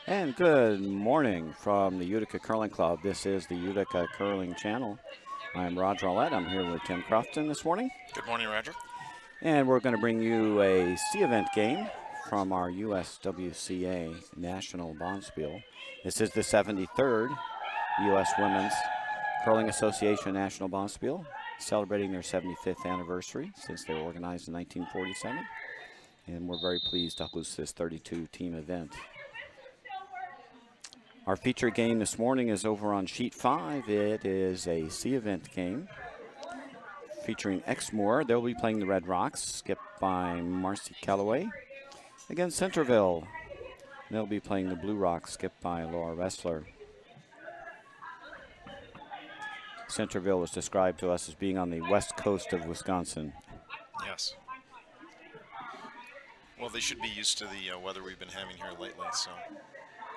And good morning from the Utica Curling Club. This is the Utica Curling Channel. I'm Roger Roulette. I'm here with Tim Crofton this morning. Good morning, Roger. And we're going to bring you a C-event game from our USWCA National Bonspiel. This is the 73rd U.S. Women's Curling Association National Bonspiel, celebrating their 75th anniversary since they were organized in 1947. And we're very pleased to host this 32-team event. Our feature game this morning is over on sheet 5. It is a C-event game featuring Exmoor. They'll be playing the Red Rocks, skipped by Marcy Calloway. Against Centerville, they'll be playing the Blue Rocks, skipped by Laura Ressler. Centerville was described to us as being on the west coast of Wisconsin. Yes. Well, they should be used to the weather we've been having here lately, so.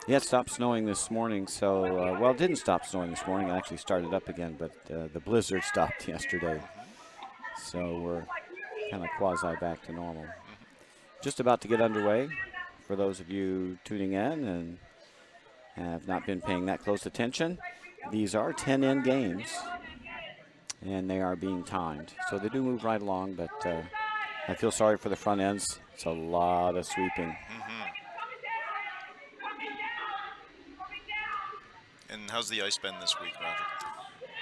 Yeah, it stopped snowing this morning, so, well, it didn't stop snowing this morning. It actually started up again, but the blizzard stopped yesterday. So we're kind of quasi back to normal. Just about to get underway. For those of you tuning in and have not been paying that close attention, these are 10-in games, and they are being timed. So they do move right along, but I feel sorry for the front ends. It's a lot of sweeping. And how's the ice been this week, Roger?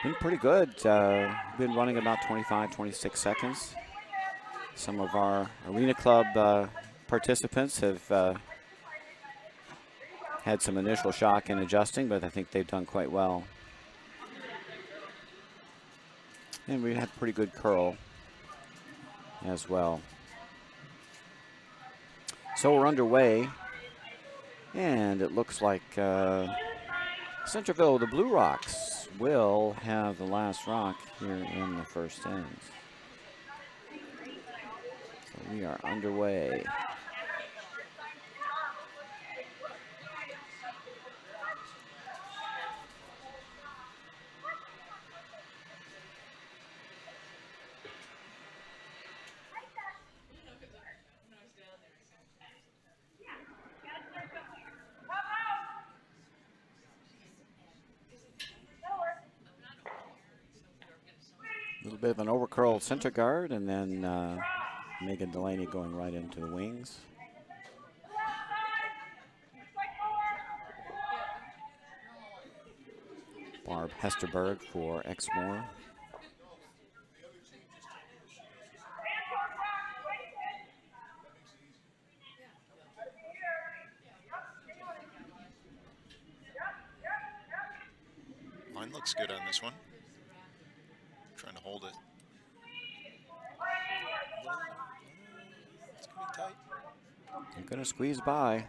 Been pretty good. Been running about 25, 26 seconds. Some of our Arena Club participants have had some initial shock in adjusting, but I think they've done quite well. And we had pretty good curl as well. So we're underway, and it looks like Centerville, the Blue Rocks, will have the last rock here in the first innings. So we are underway. A little bit of an overcurl center guard, and then Megan Delaney going right into the wings. Barb Hesterberg for Exmoor. Mine looks good on this one. Trying to hold it. It's going to be tight. They're going to squeeze by.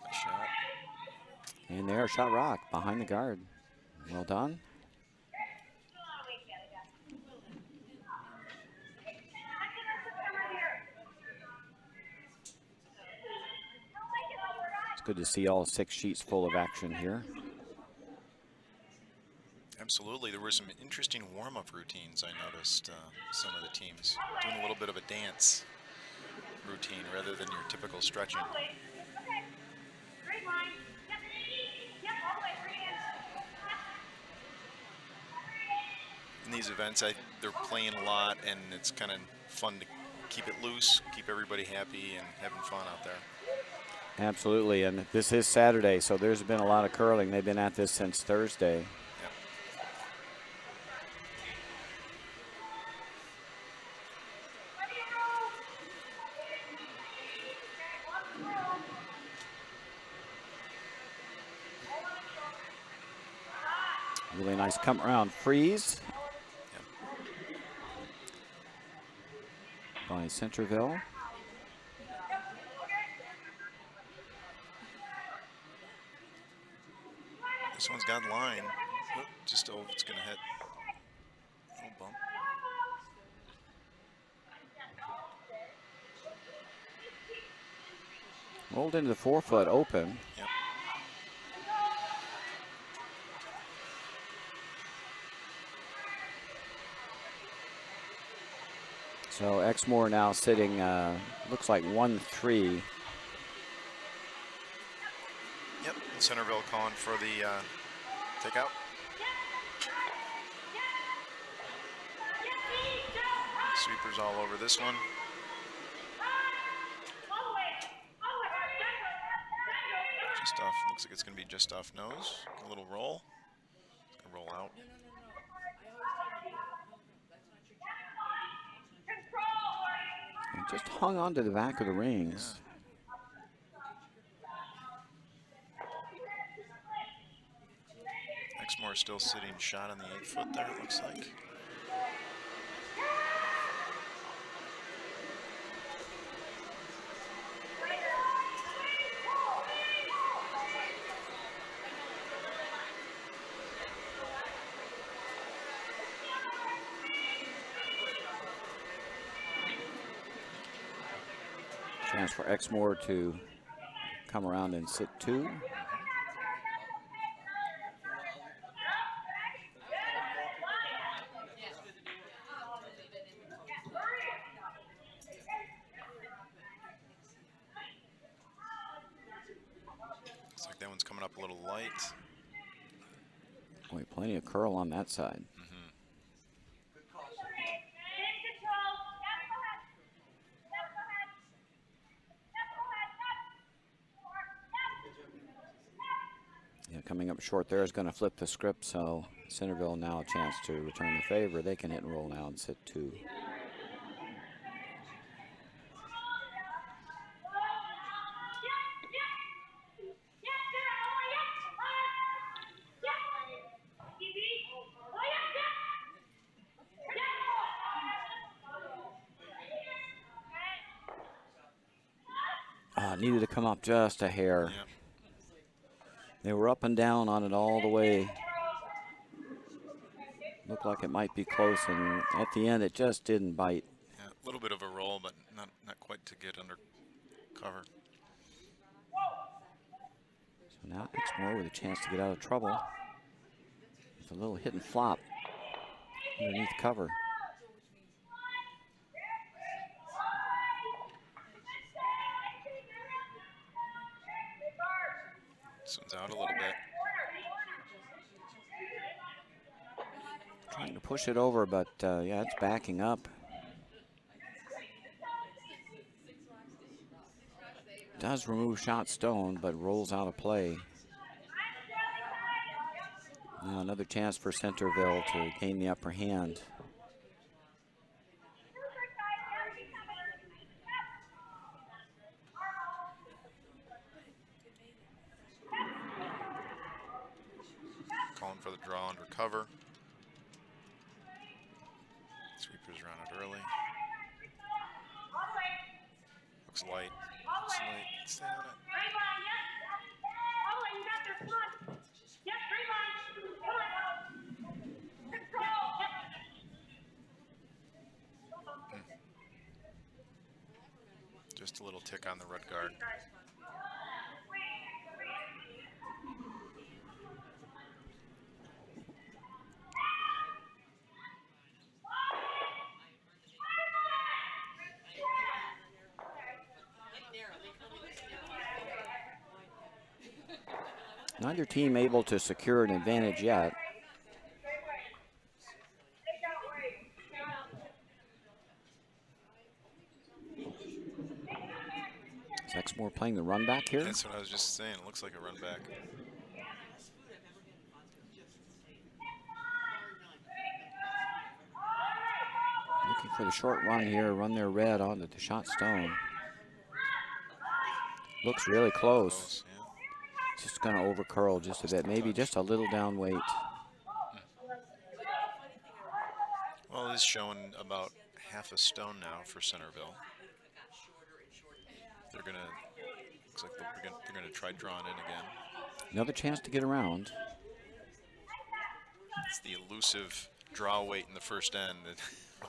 Nice shot. And there, shot rock behind the guard. Well done. It's good to see all 6 sheets full of action here. Absolutely. There were some interesting warm-up routines I noticed. Some of the teams doing a little bit of a dance routine rather than your typical stretching. In these events, they're playing a lot, and it's kind of fun to keep it loose, keep everybody happy, and having fun out there. Absolutely, and this is Saturday, so there's been a lot of curling. They've been at this since Thursday. Really nice come around freeze by Centerville. This one's got line. Oh, just over, it's going to hit. Little bump. Rolled into the 4-foot open. Yep. So Exmoor now sitting, looks like 1-3 Centerville calling for the takeout. Sweepers all over this one. Just off, looks like it's going to be just off nose. A little roll. It's going to roll out. And just hung on to the back of the rings. Yeah. Exmoor still sitting shot on the 8 foot there, it looks like. Chance for Exmoor to come around and sit 2. Looks like that one's coming up a little light. Boy, plenty of curl on that side. Yeah, coming up short there is going to flip the script, so Centerville now a chance to return the favor. They can hit and roll now and sit 2. Needed to come up just a hair. Yep. They were up and down on it all the way. Looked like it might be close, and at the end it just didn't bite. Yeah, a little bit of a roll, but not quite to get under cover. So now Exmoor with a chance to get out of trouble. It's a little hit and flop underneath cover. This one's out a little bit. Trying to push it over, but yeah, it's backing up. Does remove shot stone, but rolls out of play. Now another chance for Centerville to gain the upper hand. Calling for the draw under cover. Sweepers run it early. Looks light. Looks light. Stay on it. Just a little tick on the red guard. Neither team able to secure an advantage yet. Is Exmoor playing the run back here? That's what I was just saying. It looks like a run back. Looking for the short run here, run their red onto the shot stone. Looks really close. Yeah. Just going to over curl just a bit, maybe just a little down weight. Well, it is showing about half a stone now for Centerville. They're gonna, looks like they're gonna try drawing in again. Another chance to get around. It's the elusive draw weight in the first end that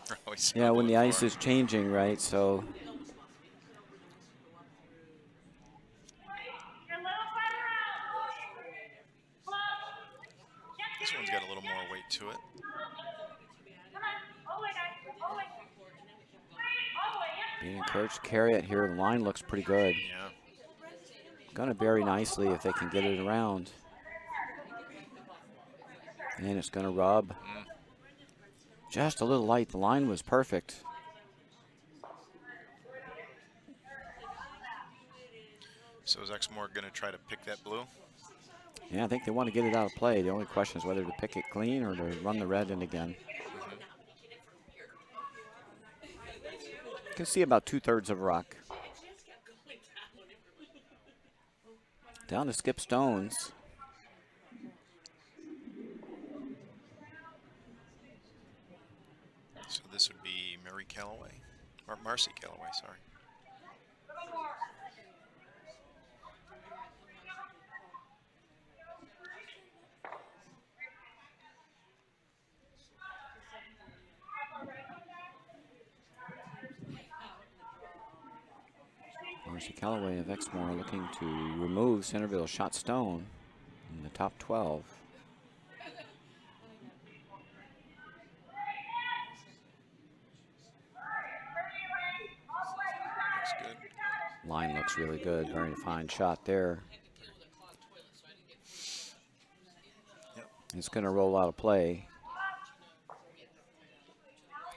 we're always Yeah, when the struggling ice for. is changing, right? So This one's got a little more weight to it. being encouraged to carry it here. The line looks pretty good. Yeah. Gonna bury nicely if they can get it around. And it's gonna rub. Just a little light. The line was perfect. So is Exmoor going to try to pick that blue? Yeah, I think they want to get it out of play. The only question is whether to pick it clean or to run the red in again. You can see about 2/3 of a rock. Down to Skip Stones. So this would be Mary Calloway, or Marcy Calloway, sorry. Marcy Calloway of Exmoor looking to remove Centerville's shot stone in the top 12. Looks good. Line looks really good. Very fine shot there. Yep. It's going to roll out of play.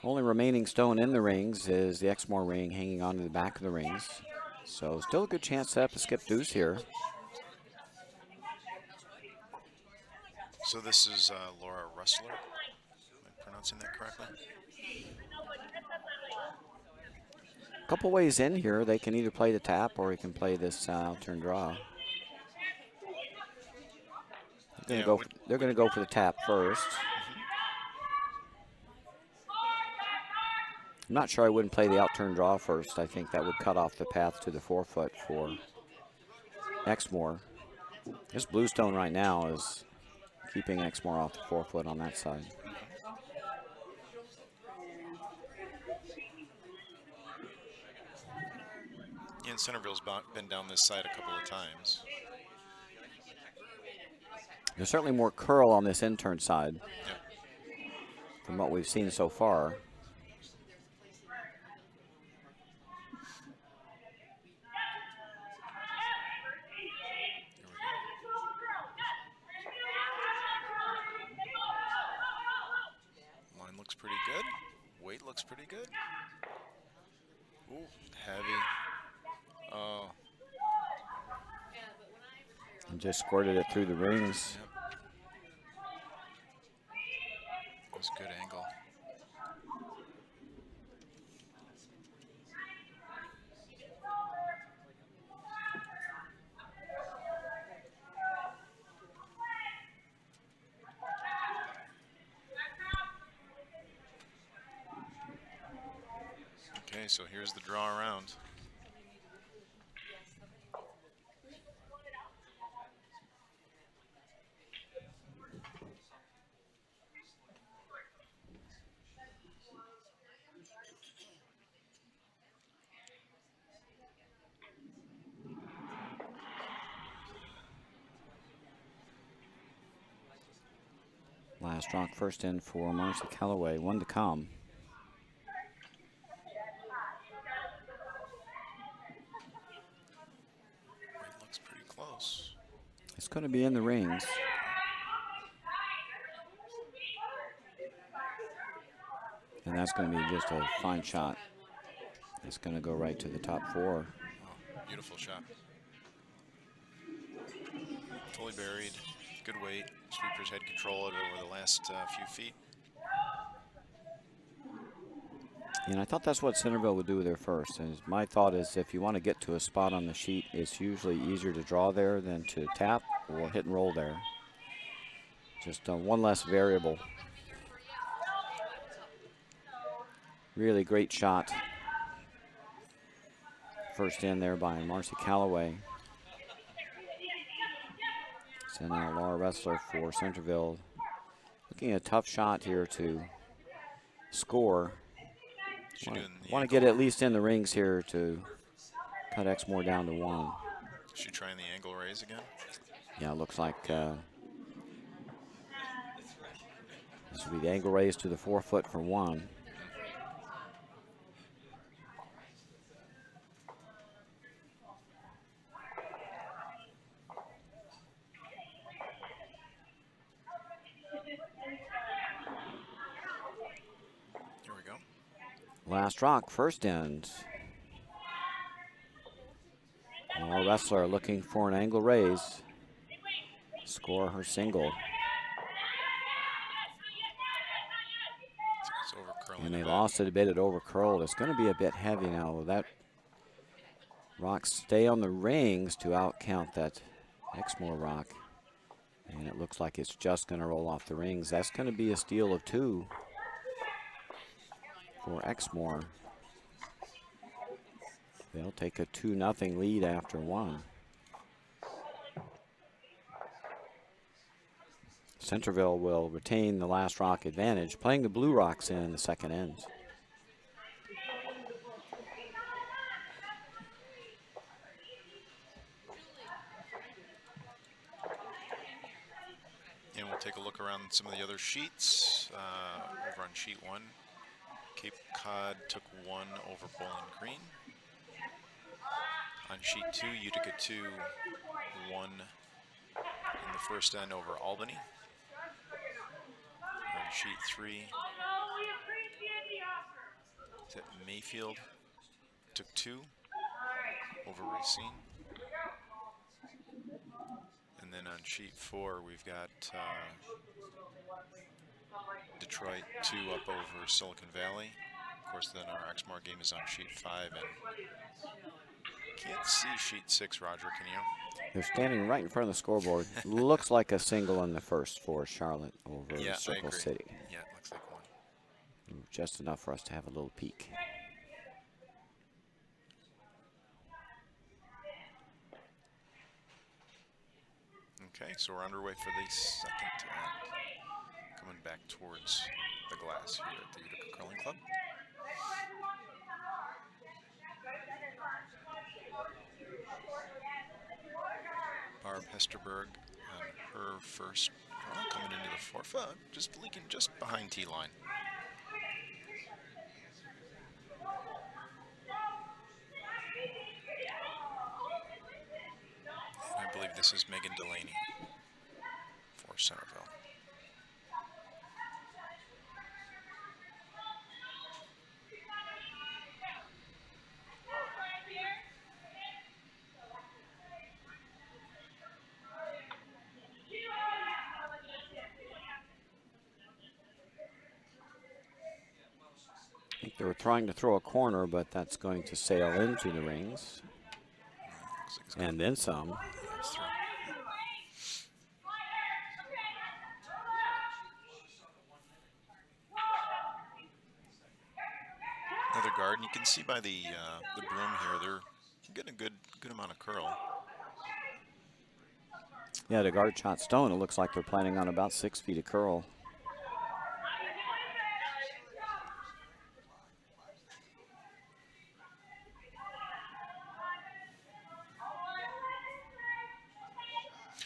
Only remaining stone in the rings is the Exmoor ring hanging onto the back of the rings. So still a good chance set up a skip deuce here. So this is Laura Ressler. Am I pronouncing that correctly? A couple ways in here. They can either play the tap or he can play this turn draw. They're going to go for the tap first. I'm not sure I wouldn't play the out turn draw first. I think that would cut off the path to the 4-foot for Exmoor. This blue stone right now is keeping Exmoor off the 4-foot on that side. Yeah, and Centerville's been down this side a couple of times. There's certainly more curl on this in-turn side from what we've seen so far. Line looks pretty good. Weight looks pretty good. Ooh, heavy. Oh. And just squirted it through the rings. Yep. It was a good angle. Okay, so here's the draw around. Last rock first in for Marcy Calloway. One to come. Weight looks pretty close. It's going to be in the rings. And that's going to be just a fine shot. It's going to go right to the top 4. Oh, beautiful shot. Fully buried, good weight. Sweepers had control of it over the last few feet. And I thought that's what Centerville would do there first. And my thought is if you want to get to a spot on the sheet, it's usually easier to draw there than to tap or hit and roll there. Just one less variable. Really great shot. First in there by Marcy Calloway. So now Laura Ressler for Centerville. Looking at a tough shot here to score. Want to get at least in the rings here to cut Exmoor down to 1. Is she trying the angle raise again? Yeah, it looks like this will be the angle raise to the 4-foot for 1. Last rock, first end. Our wrestler looking for an angle raise. Score her single. It's over curling. And they lost it a bit at over curled. It's going to be a bit heavy now. Will that rock stay on the rings to outcount that Exmoor rock? And it looks like it's just going to roll off the rings. That's going to be a steal of 2 for Exmoor. They'll take a 2-0 lead after 1. Centerville will retain the last rock advantage, playing the blue rocks in the second end. And we'll take a look around some of the other sheets. Over on sheet 1, Cape Cod took 1 over Bowling Green. On sheet 2, Utica 2 1 in the first end over Albany. On sheet 3, Mayfield took 2 over Racine. And then on sheet 4, we've got Detroit 2 up over Silicon Valley. Of course, then our Exmoor game is on sheet 5, and can't see sheet 6, Roger, can you? They're standing right in front of the scoreboard. Looks like a single in the first for Charlotte over Circle City. Yeah, it looks like 1. Just enough for us to have a little peek. Okay, so we're underway for the second end. Coming back towards the glass here at the Utica Curling Club. Barb Hesterberg on her first draw, coming into the fourth, just leaking just behind T-line. And I believe this is Megan Delaney for Centerville. I think they were trying to throw a corner, but that's going to sail into the rings. And then some. Another guard, and you can see by the broom here, they're getting a good amount of curl. Yeah, the guard shot stone. It looks like they're planning on about 6 feet of curl.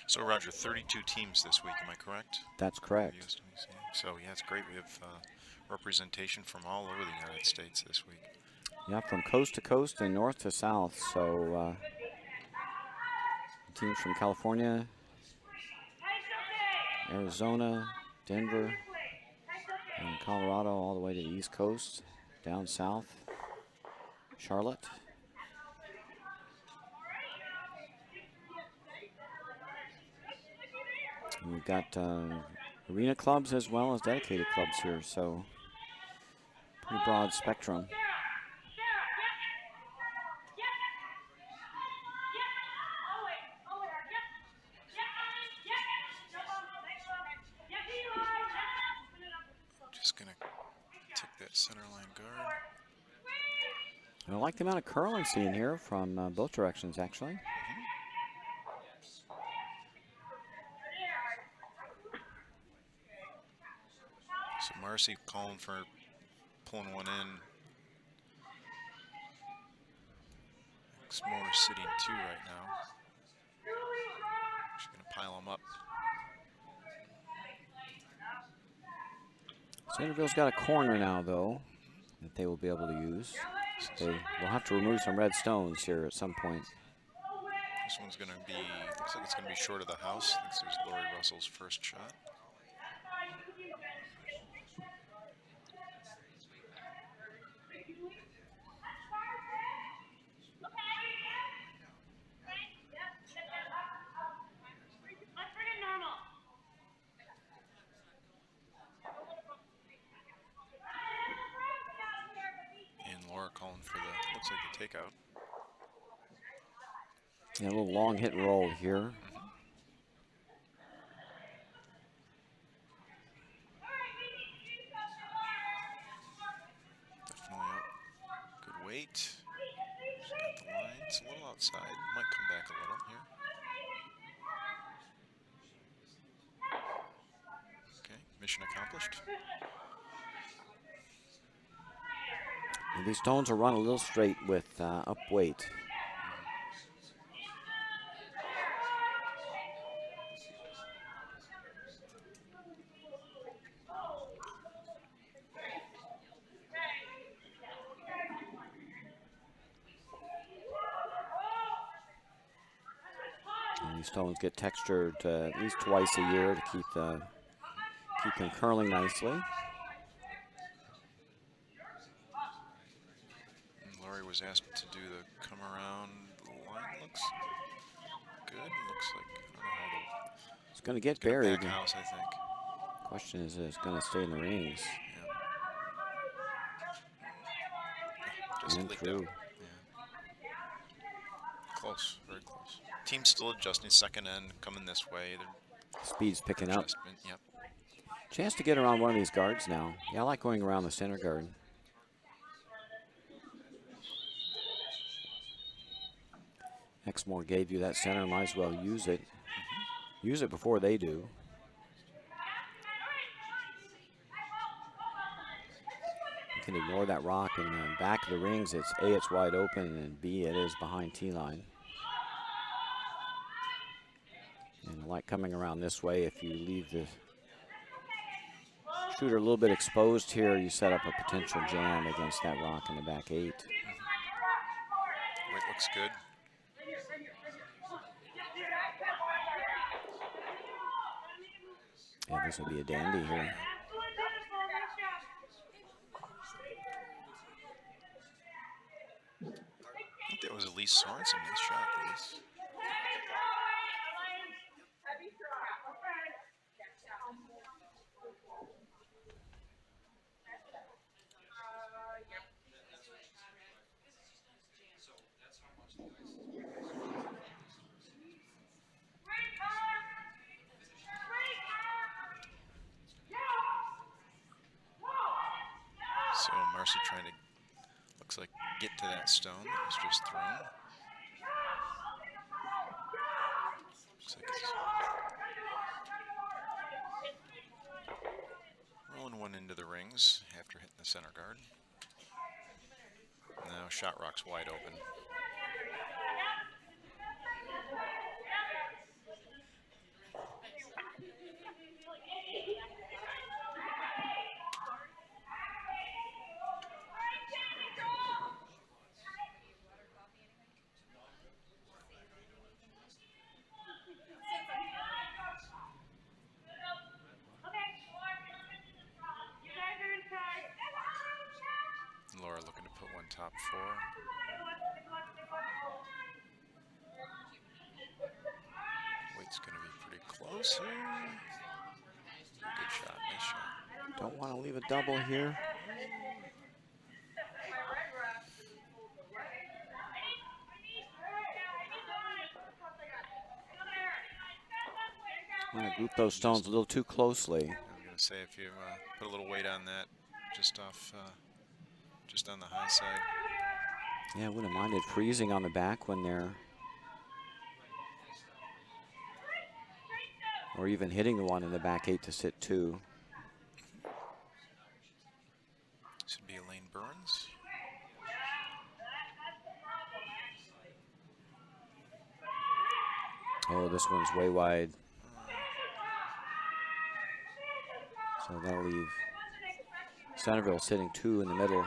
So, Roger, 32 teams this week, am I correct? That's correct. USWCA. So, yeah, it's great. We have representation from all over the United States this week. Yeah, from coast to coast and north to south. So, teams from California, Arizona, Denver, and Colorado, all the way to the East Coast, down south, Charlotte. And we've got arena clubs as well as dedicated clubs here, so pretty broad spectrum. Just going to take that center line guard. I like the amount of curl I'm seeing here from both directions, actually. So Marcy calling for pulling one in. Exmoor sitting 2 right now. She's going to pile them up. Centerville's got a corner now, though, that they will be able to use. They will have to remove some red stones here at some point. This one's going to be, looks like it's going to be short of the house. I think there's Lori Russell's first shot. takeout. Yeah, a little long hit and roll here. Definitely up. Good weight. She's got the line. It's a little outside. Might come back a little here. Okay, mission accomplished. And these stones will run a little straight with up weight. And these stones get textured at least twice a year to keep them curling nicely. And Laurie was asked to do the come around. The line looks good. Looks like, I don't know how It's going to get it's gonna buried. back house, I think. Question is, it's going to stay in the rings. Yeah. Just And leaked through. out. Yeah. Close, very close. Team's still adjusting. Second end coming this way. Speed's picking up. Adjustment, yep. Chance to get around one of these guards now. Yeah, I like going around the center guard. Exmoor gave you that center, might as well use it. Use it before they do. You can ignore that rock in the back of the rings. It's A, it's wide open, and B, it is behind T-line. And I like coming around this way. If you leave the shooter a little bit exposed here, you set up a potential jam against that rock in the back 8. Weight looks good. Yeah, this will be a dandy here. I think that was Elise Sorensen. Nice shot, Elise. So Marcy trying to, looks like, get to that stone that was just thrown. Looks like it's rolling one into the rings after hitting the center guard. Now shot rock's wide open. Laura looking to put one top 4. Weight's going to be pretty close here. Good shot, nice shot. Don't want to leave a double here. I'm going to group those stones a little too closely. I was going to say, if you put a little weight on that, just off, just on the high side. Yeah, I wouldn't mind it freezing on the back when they're, or even hitting the one in the back 8 to sit 2. This would be Elaine Burns. Oh, this one's way wide. So that'll leave Centerville sitting 2 in the middle.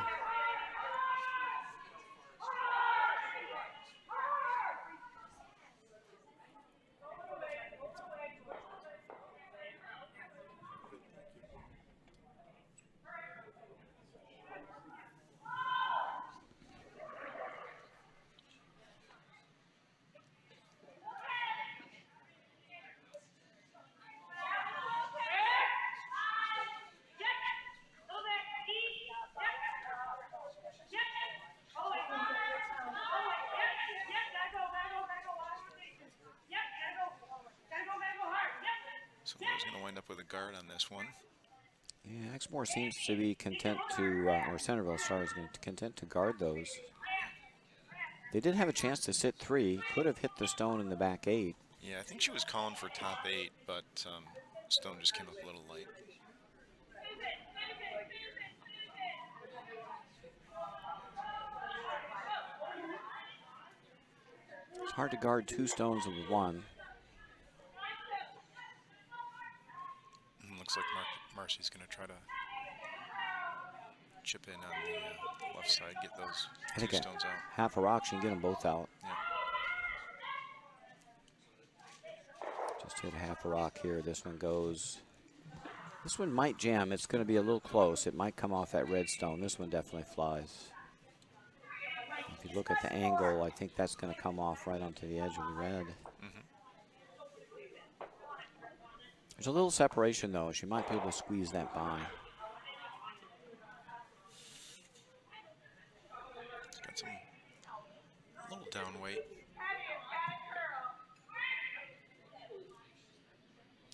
wind up with a guard on this one. Yeah, Exmoor seems to be content to, or Centerville, sorry, is content to guard those. They did have a chance to sit 3. Could have hit the stone in the back 8. Yeah, I think she was calling for top 8, but stone just came up a little light. It's hard to guard 2 stones with 1. Looks like Marcy's going to try to chip in on the left side, get those 2 stones out. Half a rock, she can get them both out. Yep. Just hit half a rock here. This one goes. This one might jam. It's going to be a little close. It might come off that red stone. This one definitely flies. If you look at the angle, I think that's going to come off right onto the edge of the red. There's a little separation, though. She might be able to squeeze that by. It's got some little down weight.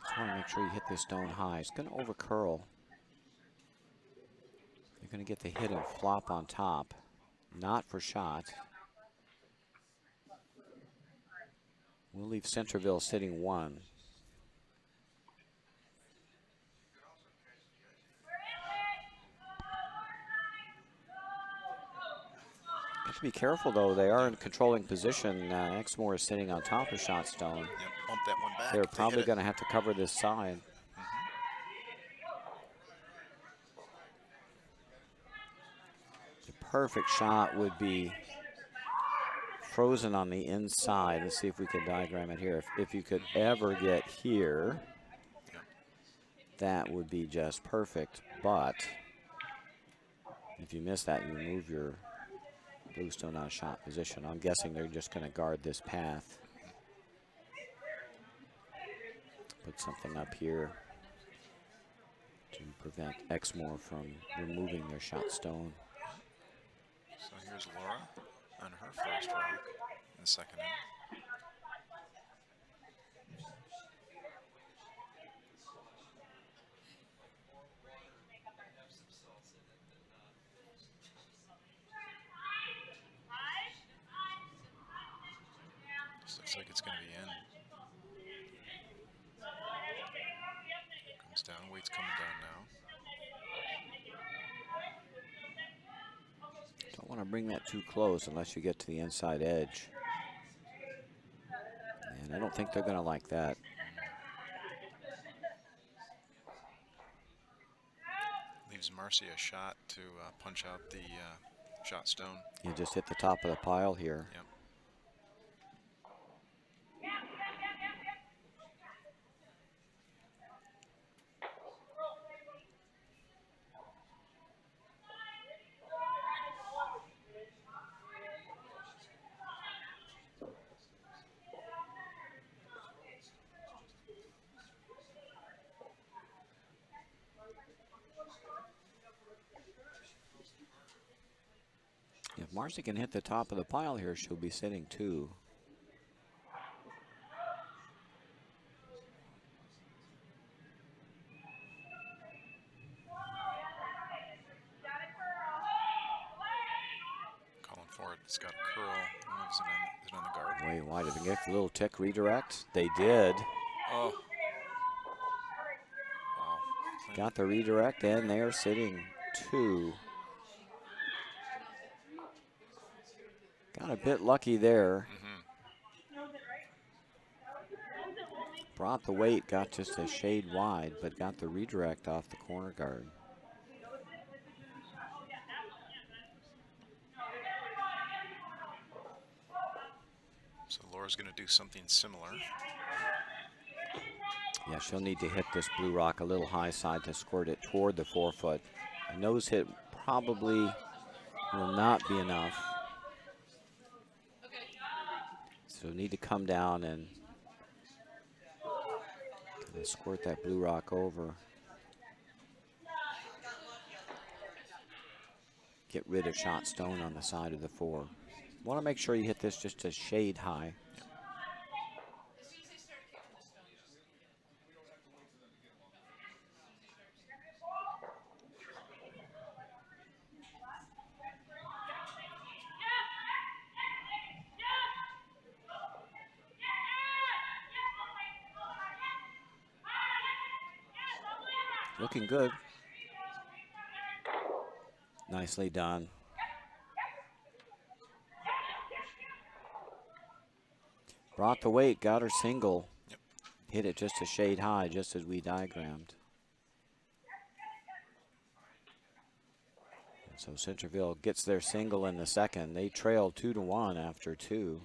Just want to make sure you hit this stone high. It's going to over curl. You're going to get the hit and flop on top. Not for shot. We'll leave Centerville sitting 1. Have to be careful, though. They are in a controlling position. Exmoor is sitting on top of shot stone. Yep, bump that one back. They're probably going to have to cover this side. The perfect shot would be frozen on the inside. Let's see if we can diagram it here. If you could ever get here, that would be just perfect. But if you miss that, you move your blue stone out of shot position. I'm guessing they're just going to guard this path. Put something up here to prevent Exmoor from removing their shot stone. So here's Laura on her first rock in the second inning. This looks like it's going to be in. Comes down, weight's coming down now. Don't want to bring that too close unless you get to the inside edge. And I don't think they're going to like that. Leaves Marcy a shot to punch out the shot stone. You just hit the top of the pile here. Yep. If Marcy can hit the top of the pile here, she'll be sitting 2. Calling for it. It's got a curl. Is it on the guard? Way wide. Did they get a little tick redirect? They did. Oh. Wow. Got the redirect, and they're sitting 2. Got a bit lucky there. Brought the weight, got just a shade wide, but got the redirect off the corner guard. So Laura's going to do something similar. Yeah, she'll need to hit this blue rock a little high side to squirt it toward the 4-foot. A nose hit probably will not be enough. So need to come down and squirt that blue rock over. Get rid of shot stone on the side of the 4. Want to make sure you hit this just a shade high. Looking good. Nicely done. Brought the weight, got her single. Yep. Hit it just a shade high, just as we diagrammed. So Centerville gets their single in the second. They trail 2-1 after 2.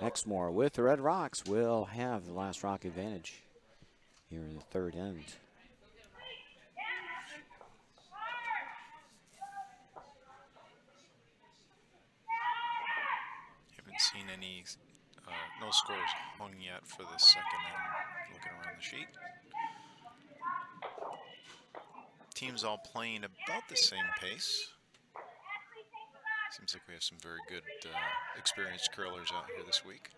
Exmoor with the Red Rocks will have the last rock advantage here in the third end. Haven't seen any, no scores hung yet for the second end, looking around the sheet. Teams all playing about the same pace. Seems like we have some very good experienced curlers out here this week.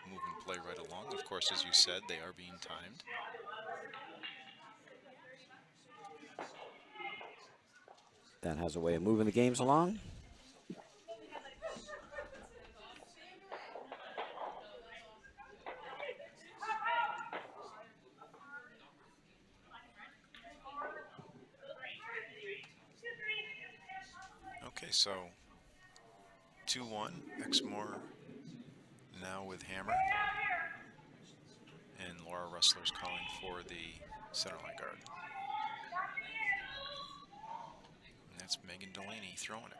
Moving play right along. Of course, as you said, they are being timed. That has a way of moving the games along. Okay, so 2-1, Exmoor now with Hammer. And Laura Russler's calling for the center line guard. And that's Megan Delaney throwing it.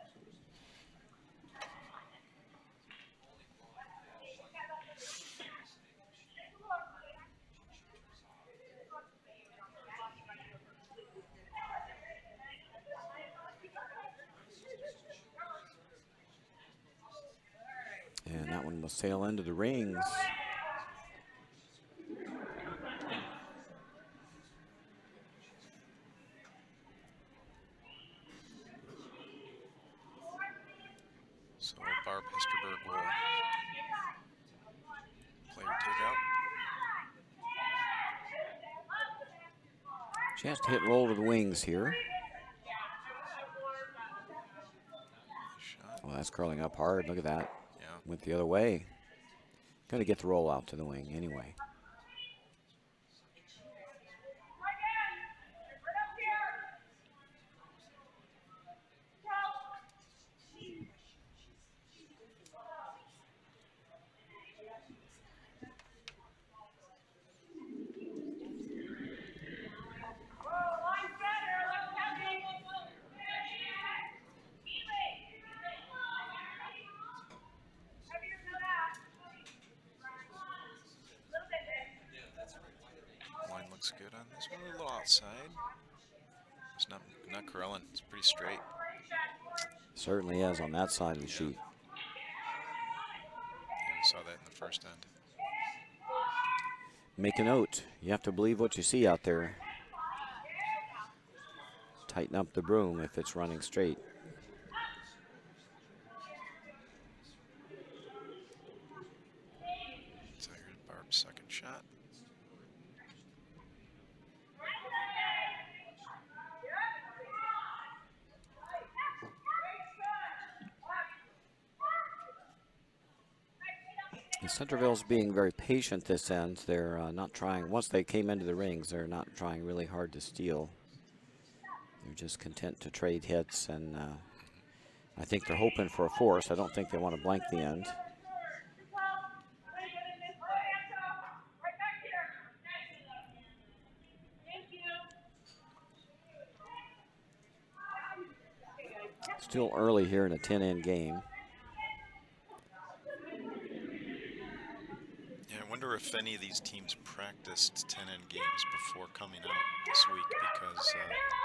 And that one will sail into the rings. So Barb Hesterberg will play her takeout. She has to hit roll to the wings here. Shot. Well, that's curling up hard. Look at that. Yeah. Went the other way. Going to get the roll out to the wing anyway. Line looks good on this one. A little outside. It's not curling. It's pretty straight. Certainly is on that side of the sheet. Yeah, we saw that in the first end. Make a note. You have to believe what you see out there. Tighten up the broom if it's running straight. So here's Barb's second shot. Centerville's being very patient this end. They're not trying, once they came into the rings, they're not trying really hard to steal. They're just content to trade hits, and I think they're hoping for a force. I don't think they want to blank the end. Still early here in a 10-end game. Yeah, I wonder if any of these teams practiced 10-end games before coming out this week, because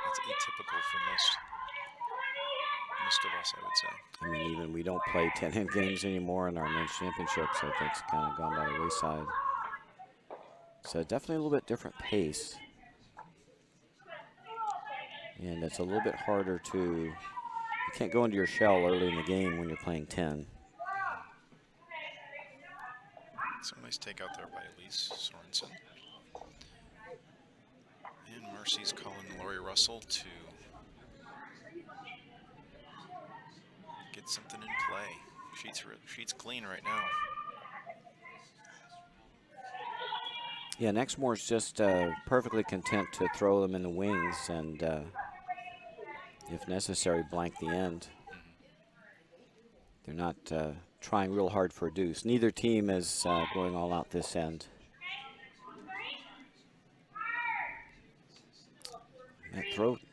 it's atypical for most of us, I would say. I mean, even we don't play 10-end games anymore in our men's championships. I think it's kind of gone by the wayside. So definitely a little bit different pace. And it's a little bit harder to, you can't go into your shell early in the game when you're playing 10. So nice takeout there by Elise Sorensen. And Mercy's calling Lori Russell to get something in play. Sheet's clean right now. Yeah, Exmoor's just perfectly content to throw them in the wings and, if necessary, blank the end. They're not trying real hard for a deuce. Neither team is going all out this end. That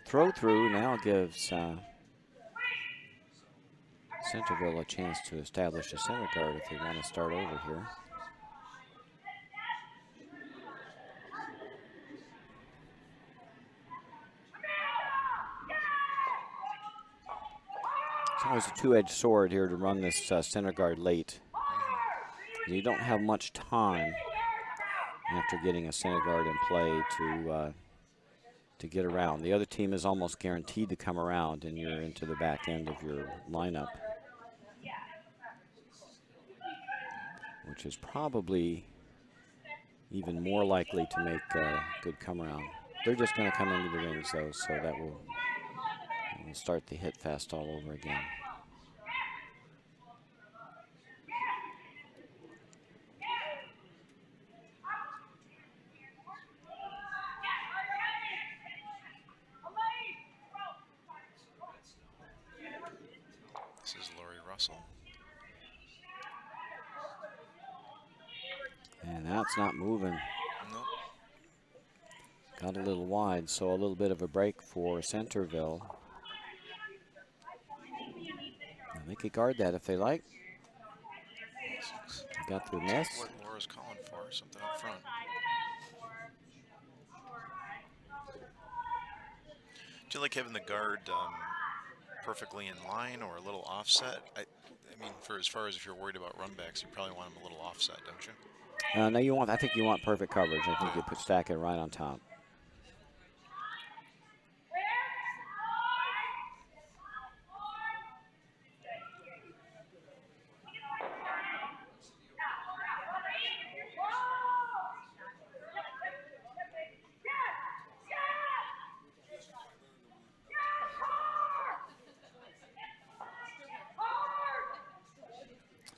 throw through now gives Centerville a chance to establish a center guard if they want to start over here. It's always a two-edged sword here to run this center guard late. You don't have much time after getting a center guard in play to get around. The other team is almost guaranteed to come around, and you're into the back end of your lineup, which is probably even more likely to make a good come around. They're just going to come into the rings, though, so that will start the hit fast all over again. This is Lori Russell. And that's not moving. Nope. Got a little wide, so a little bit of a break for Centerville. They could guard that if they like. Got through miss. What Laura's calling for, something up front. Do you like having the guard perfectly in line or a little offset? I mean, for as far as if you're worried about runbacks, you probably want them a little offset, don't you? No, I think you want perfect coverage. I think you stack it right on top.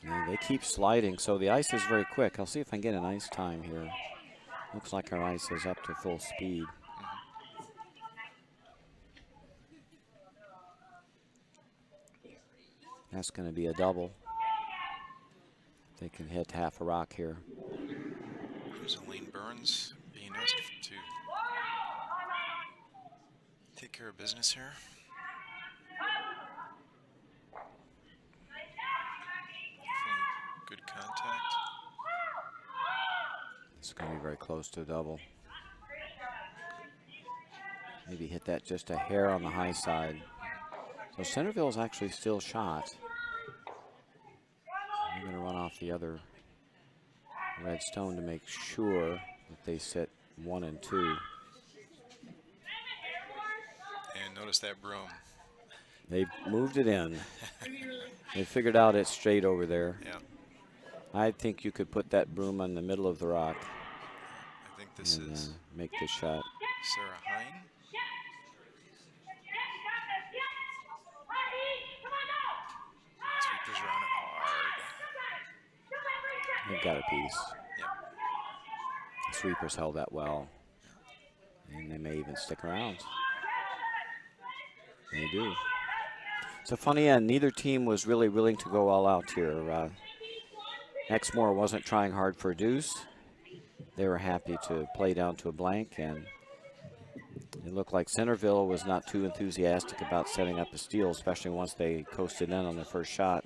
And they keep sliding, so the ice is very quick. I'll see if I can get an ice time here. Looks like our ice is up to full speed. That's going to be a double. They can hit half a rock here. Here's Elaine Burns being asked to take care of business here. Good contact. It's going to be very close to a double. Maybe hit that just a hair on the high side. So Centerville's actually still shot. They're going to run off the other red stone to make sure that they sit 1 and 2. And notice that broom. They moved it in. They figured out it's straight over there. Yeah. I think you could put that broom in the middle of the rock. I think this is make the shot. Sarah Hine. Sweepers are on it hard. They've got a piece. Yep. The sweepers held that well. And they may even stick around. They do. It's a funny end. Neither team was really willing to go all out here. Exmoor wasn't trying hard for a deuce. They were happy to play down to a blank, and it looked like Centerville was not too enthusiastic about setting up a steal, especially once they coasted in on their first shot.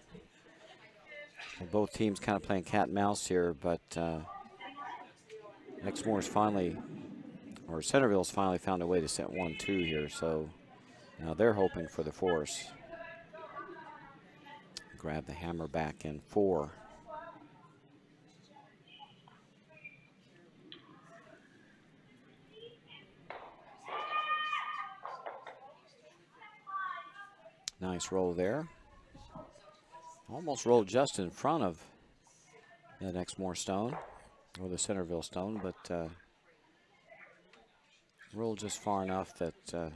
Well, both teams kind of playing cat and mouse here, but Exmoor's Centerville's finally found a way to set 1-2 here, so now they're hoping for the force. Grab the hammer back in 4. Nice roll there. Almost rolled just in front of that Exmoor stone, or the Centerville stone, but rolled just far enough that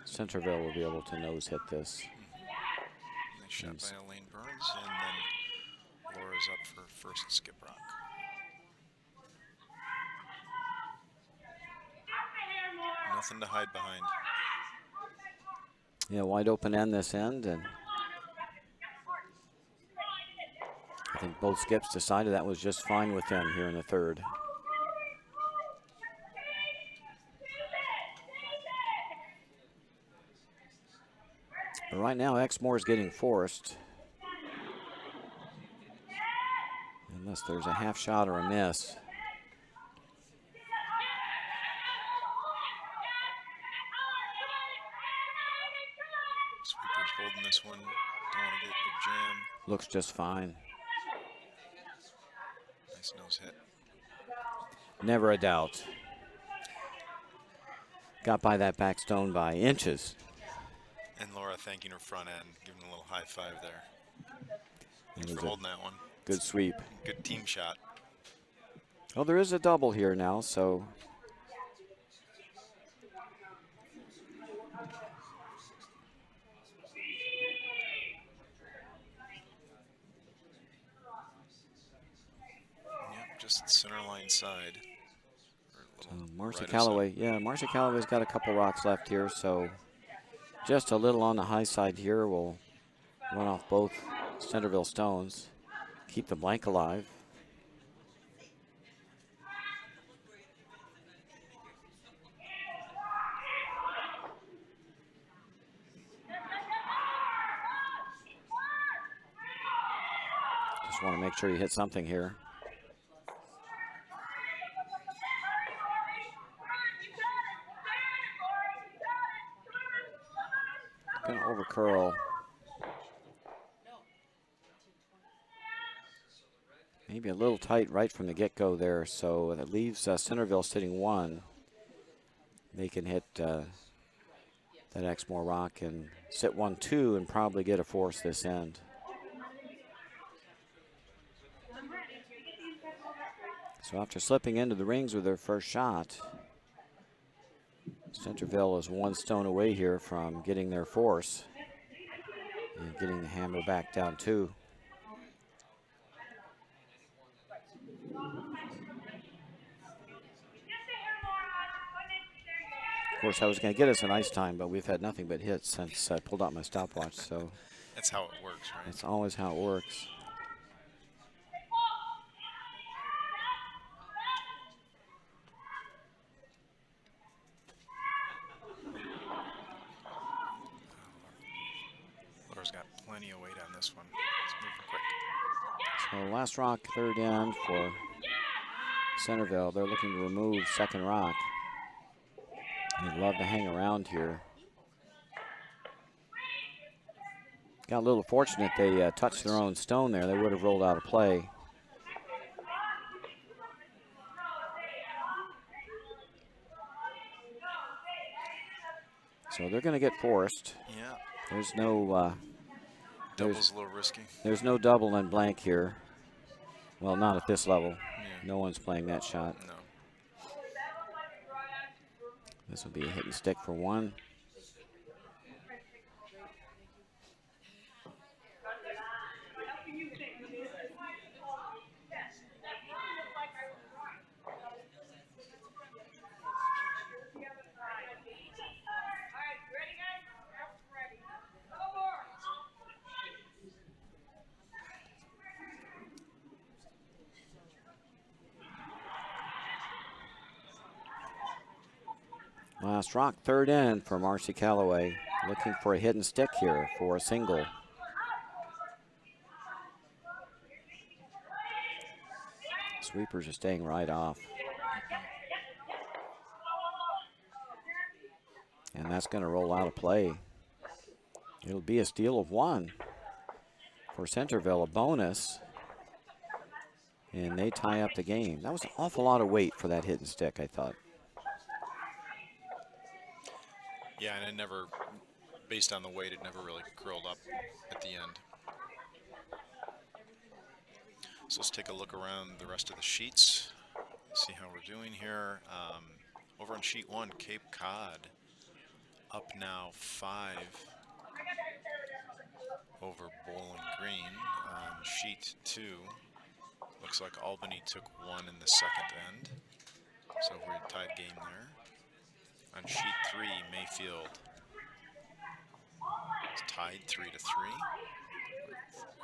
Centerville will be able to nose hit this. Nice shot by Elaine Burns, and then Laura's up for first skip rock. Nothing to hide behind. Yeah, wide open end this end, and I think both skips decided that was just fine with them here in the third. But right now, Exmoor is getting forced. Unless there's a half shot or a miss. Sweeper's holding this one. Don't want to get the jam. Looks just fine. Nice nose hit. Never a doubt. Got by that back stone by inches. And Laura thanking her front end, giving a little high five there. Thanks for a holding that one. Good sweep. Good team shot. Well, there is a double here now, so. Yep, just center line side. Marcy Calloway, yeah, Marcy Calloway's got a couple rocks left here, so just a little on the high side here will run off both Centerville stones, keep the blank alive. Just want to make sure you hit something here. Gonna over curl. Maybe a little tight right from the get-go there, so that leaves Centerville sitting one. They can hit that Exmoor rock and sit 1-2 and probably get a force this end. So after slipping into the rings with their first shot, Centerville is one stone away here from getting their force and getting the hammer back down two. Of course, I was going to get us an ice time, but we've had nothing but hits since I pulled out my stopwatch. So that's how it works, right? That's always how it works. Laura's got plenty of weight on this one. It's moving quick. So last rock, third end for Centerville. They're looking to remove second rock. They'd love to hang around here. Got a little fortunate they touched their own stone there. They would have rolled out of play. So they're going to get forced. Yeah. There's no double's a little risky. There's no double and blank here. Well, not at this level. Yeah. No one's playing that shot. No. This will be a hit and stick for one. Last rock, third end for Marcy Calloway. Looking for a hit and stick here for a single. Sweepers are staying right off. And that's going to roll out of play. It'll be a steal of one for Centerville, a bonus. And they tie up the game. That was an awful lot of weight for that hit and stick, I thought. Yeah, and it never, based on the weight, it never really curled up at the end. So let's take a look around the rest of the sheets, see how we're doing here. Over on sheet one, Cape Cod up now 5 over Bowling Green. On sheet 2, looks like Albany took 1 in the second end, so we're a tied game there. On sheet 3, Mayfield is tied 3-3 with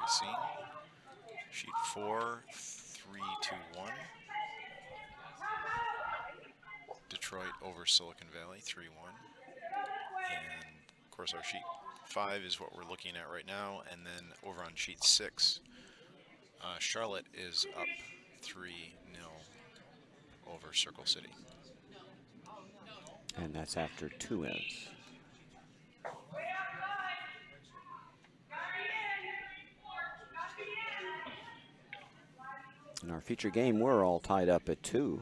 Racine. Sheet 4, 3-1. Detroit over Silicon Valley, 3-1. And of course our sheet 5 is what we're looking at right now. And then over on sheet 6, Charlotte is up 3-0 over Circle City. And that's after 2 ends. In our feature game, we're all tied up at 2.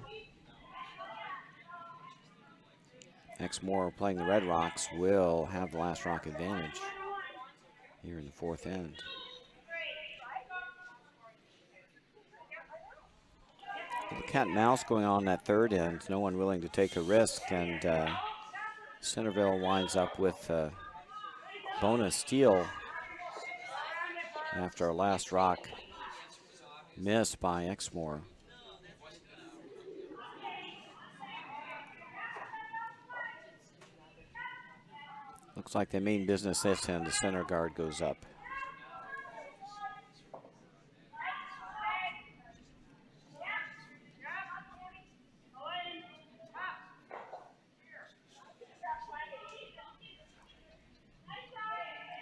Exmoor playing the Red Rocks will have the last rock advantage here in the 4th end. The cat and mouse going on that 3rd end. No one willing to take a risk, and Centerville winds up with a bonus steal after a last rock miss by Exmoor. Looks like they mean business this end. The center guard goes up.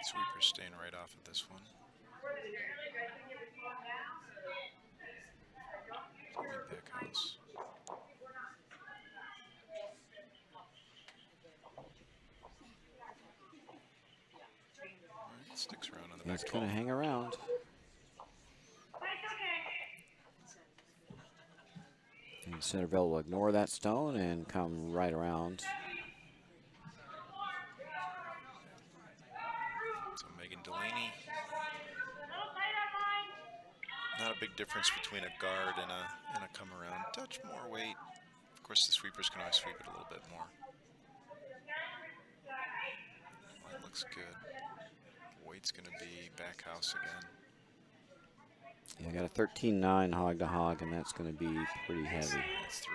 Sweeper's staying right off of this one. Back house. Right, sticks around on the back. It's going to hang around. And Centerville will ignore that stone and come right around. So Megan Delaney. Not a big difference between a guard and a come around. Touch more weight. Of course, the sweepers can always sweep it a little bit more. That looks good. Weight's going to be back house again. Yeah, I got a 13-9 hog to hog, and that's going to be pretty heavy. That's through.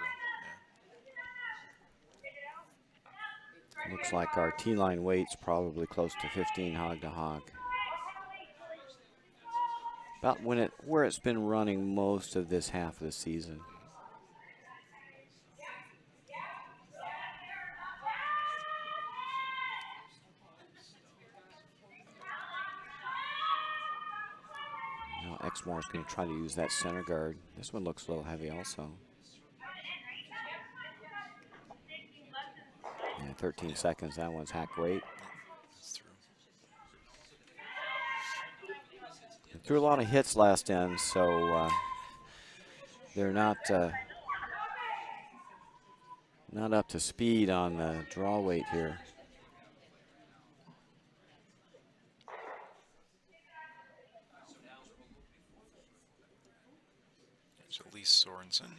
Yeah. Looks like our T-line weight's probably close to 15 hog to hog. About where it's been running most of this half of the season. Now Exmoor is going to try to use that center guard. This one looks a little heavy also. Yeah, 13 seconds. That one's hack weight. Threw a lot of hits last end, so they're not up to speed on the draw weight here. There's Elise Sorensen.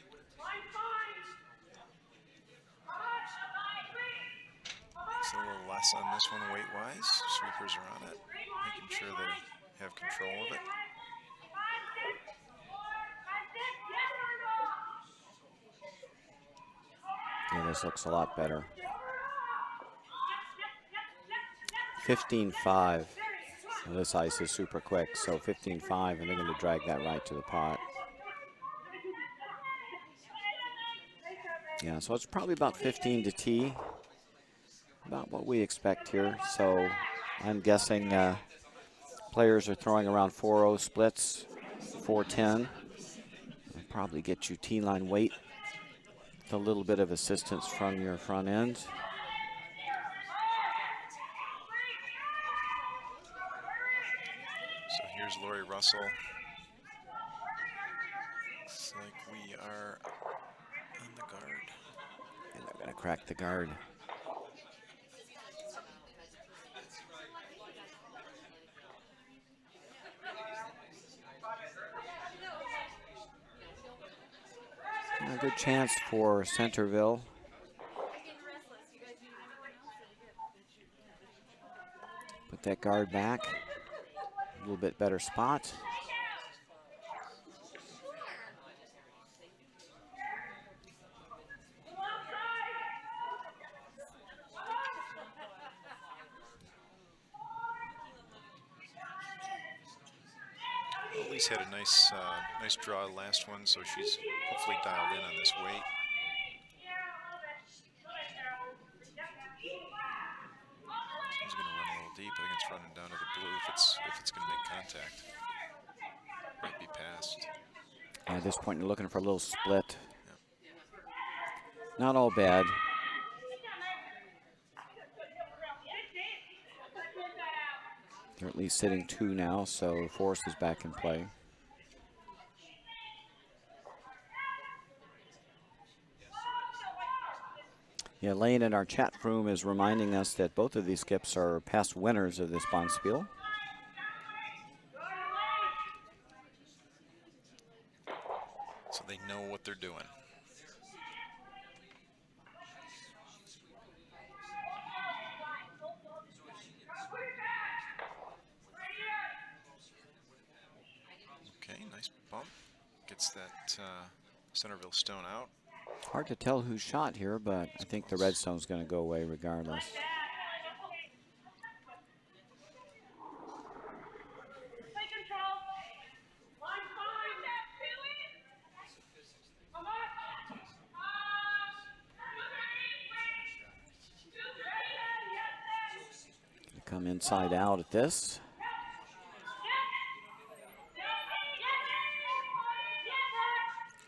It's a little less on this one weight-wise. Sweepers are on it, making sure they have control of it. Yeah, this looks a lot better. 15-5. This ice is super quick, so 15-5, and they're going to drag that right to the pot. Yeah, so it's probably about 15 to tee. About what we expect here. So I'm guessing players are throwing around 4-0 splits, 4-10. Probably get you T-line weight with a little bit of assistance from your front end. So here's Lori Russell. Looks like we are on the guard. And they're going to crack the guard. A good chance for Centerville. Put that guard back. A little bit better spot. Ellie's had a nice nice draw last one, so she's hopefully dialed in on this weight. Seems going to run a little deep. I think it's running down to the blue if it's going to make contact. Might be past. At this point, you're looking for a little split. Yep. Not all bad. They're at least sitting 2 now, so Forrest is back in play. Yeah, Lane in our chat room is reminding us that both of these skips are past winners of this Bonspiel. So they know what they're doing. Okay, nice bump. Gets that Centerville stone out. Hard to tell who shot here, but I think the red stone's going to go away regardless. Come inside out at this.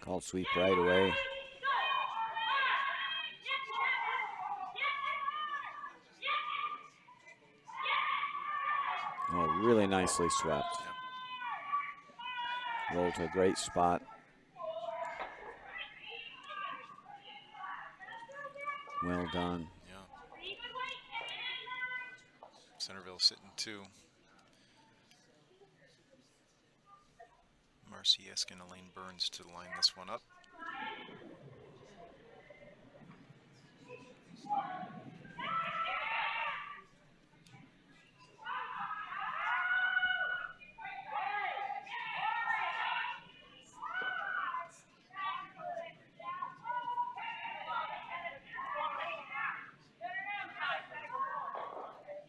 Called sweep right away. Oh, really nicely swept. Yep. Rolled to a great spot. Well done. Yeah. Centerville sitting 2. Marcy asking Elaine Burns to line this one up.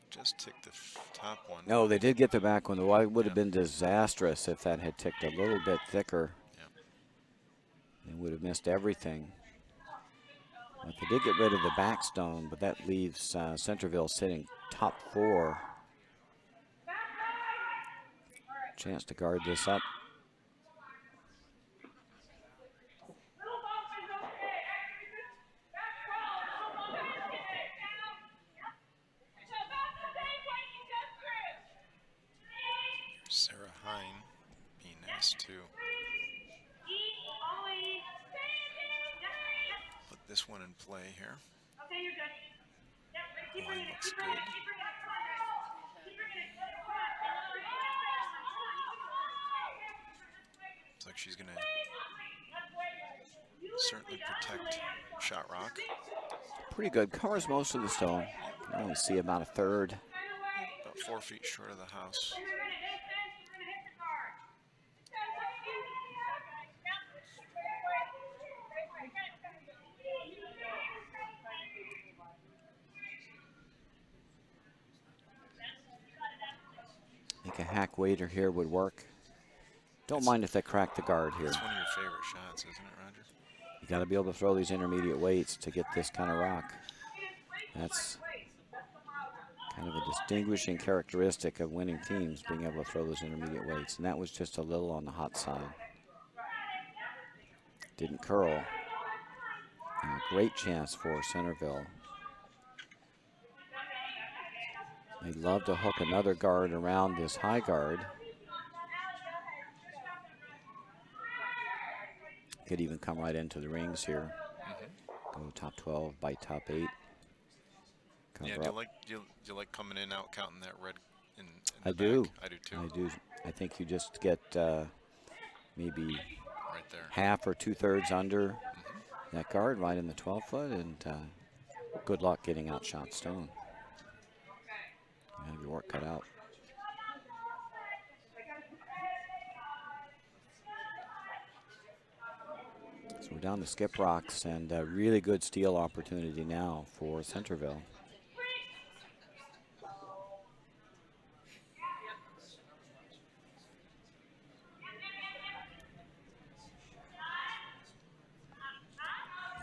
Just ticked the top one. No, they did get the back one. The white would have been disastrous if that had ticked a little bit thicker. Yep. They would have missed everything. But they did get rid of the back stone, but that leaves Centerville sitting top 4. Chance to guard this up. Sarah Hine being nice to put this one in play here. Line looks good. Looks like she's going to certainly protect Shot Rock. Pretty good. Covers most of the stone. I only see about a third. About 4 feet short of the house. I think a hack waiter here would work. Don't mind if they crack the guard here. It's one of your favorite shots, isn't it, Roger? You got to be able to throw these intermediate weights to get this kind of rock. That's kind of a distinguishing characteristic of winning teams, being able to throw those intermediate weights. And that was just a little on the hot side. Didn't curl. And a great chance for Centerville. They'd love to hook another guard around this high guard. Could even come right into the rings here. Go top 12, bite top 8. Yeah, do you like coming in out counting that red in I the do. back? I do too. I do. I think you just get maybe right there, half or 2/3 under that guard right in the 12-foot, and good luck getting out shot stone. You have your work cut out. So we're down to skip rocks, and a really good steal opportunity now for Centerville.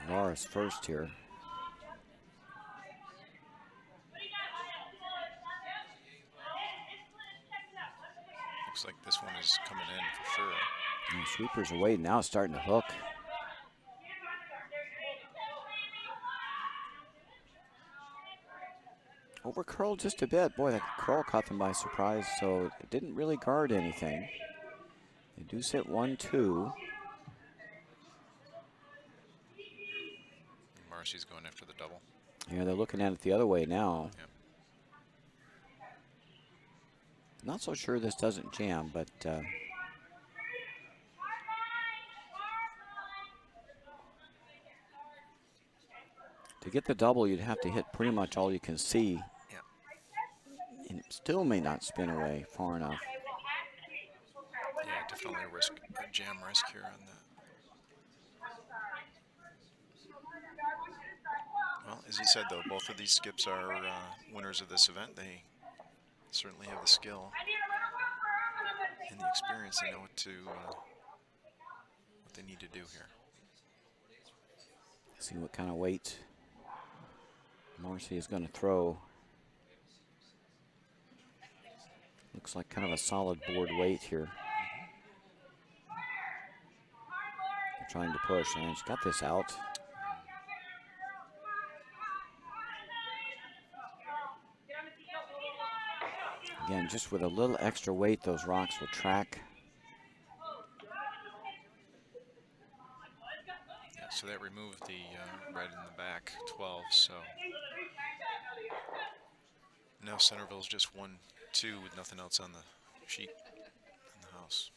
Laura's first here. Looks like this one is coming in for sure. And sweeper's away, now starting to hook. Over curled just a bit. Boy, that curl caught them by surprise, so it didn't really guard anything. They do sit 1-2. Marcy's going after the double. Yeah, they're looking at it the other way now. Yep. Not so sure this doesn't jam, but to get the double, you'd have to hit pretty much all you can see. Yep. And it still may not spin away far enough. Yeah, definitely a risk, a jam risk here on that. Well, as he said, though, both of these skips are winners of this event. They certainly have the skill and the experience. They know what they need to do here. See what kind of weight Marcy is going to throw. Looks like kind of a solid board weight here. They're trying to push, and she's got this out. Again, just with a little extra weight, those rocks will track. Yeah, so that removed the red in the back, 12, so now Centerville's just 1-2 with nothing else on the sheet in the house.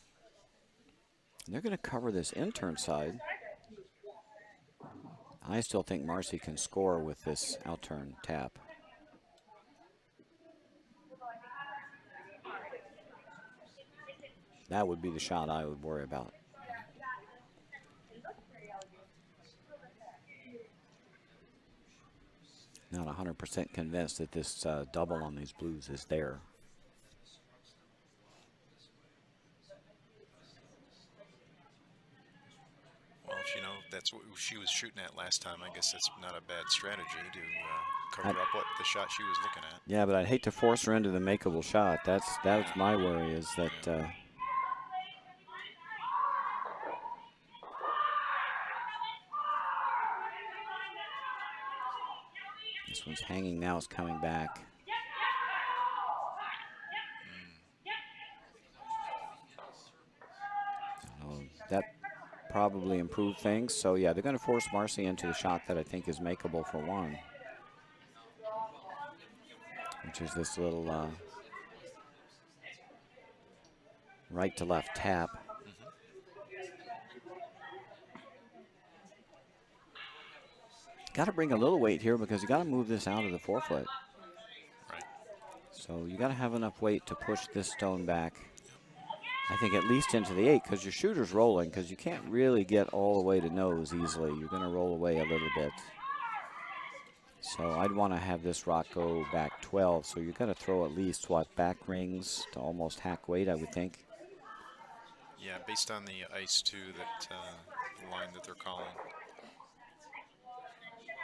And they're going to cover this intern side. I still think Marcy can score with this outturn tap. That would be the shot I would worry about. Not 100% convinced that this double on these blues is there. Well, if you know that's what she was shooting at last time, I guess that's not a bad strategy to cover up what the shot she was looking at. Yeah, but I'd hate to force her into the makeable shot. That's my worry, is that this one's hanging now, it's coming back. So that probably improved things. So yeah, they're going to force Marcy into the shot that I think is makeable for one, which is this little right to left tap. Got to bring a little weight here because you got to move this out of the 4-foot. Right. So you got to have enough weight to push this stone back. I think at least into the 8, because your shooter's rolling, because you can't really get all the way to nose easily. You're going to roll away a little bit. So I'd want to have this rock go back 12. So you're going to throw at least, what, back rings to almost hack weight, I would think. Yeah, based on the ice, too, that the line that they're calling.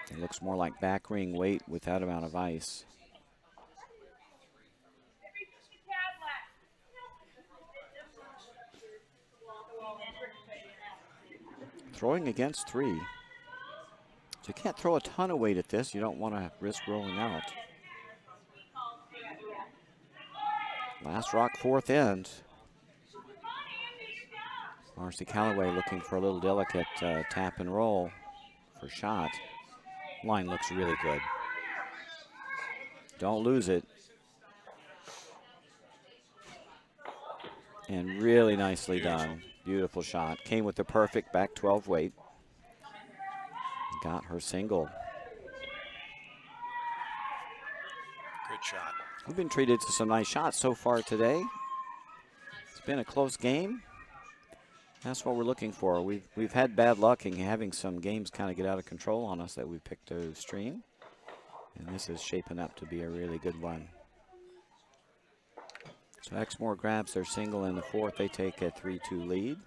It looks more like back ring weight with that amount of ice. Throwing against 3. So you can't throw a ton of weight at this. You don't want to risk rolling out. Last rock, 4th end. Marcy Callaway looking for a little delicate tap and roll for shot. Line looks really good. Don't lose it. And really nicely done. Beautiful shot. Came with the perfect back 12 weight. Got her single. Good shot. We've been treated to some nice shots so far today. It's been a close game. That's what we're looking for. We've had bad luck in having some games kind of get out of control on us that we picked to stream. And this is shaping up to be a really good one. So Exmoor grabs their single in the 4th. They take a 3-2 lead.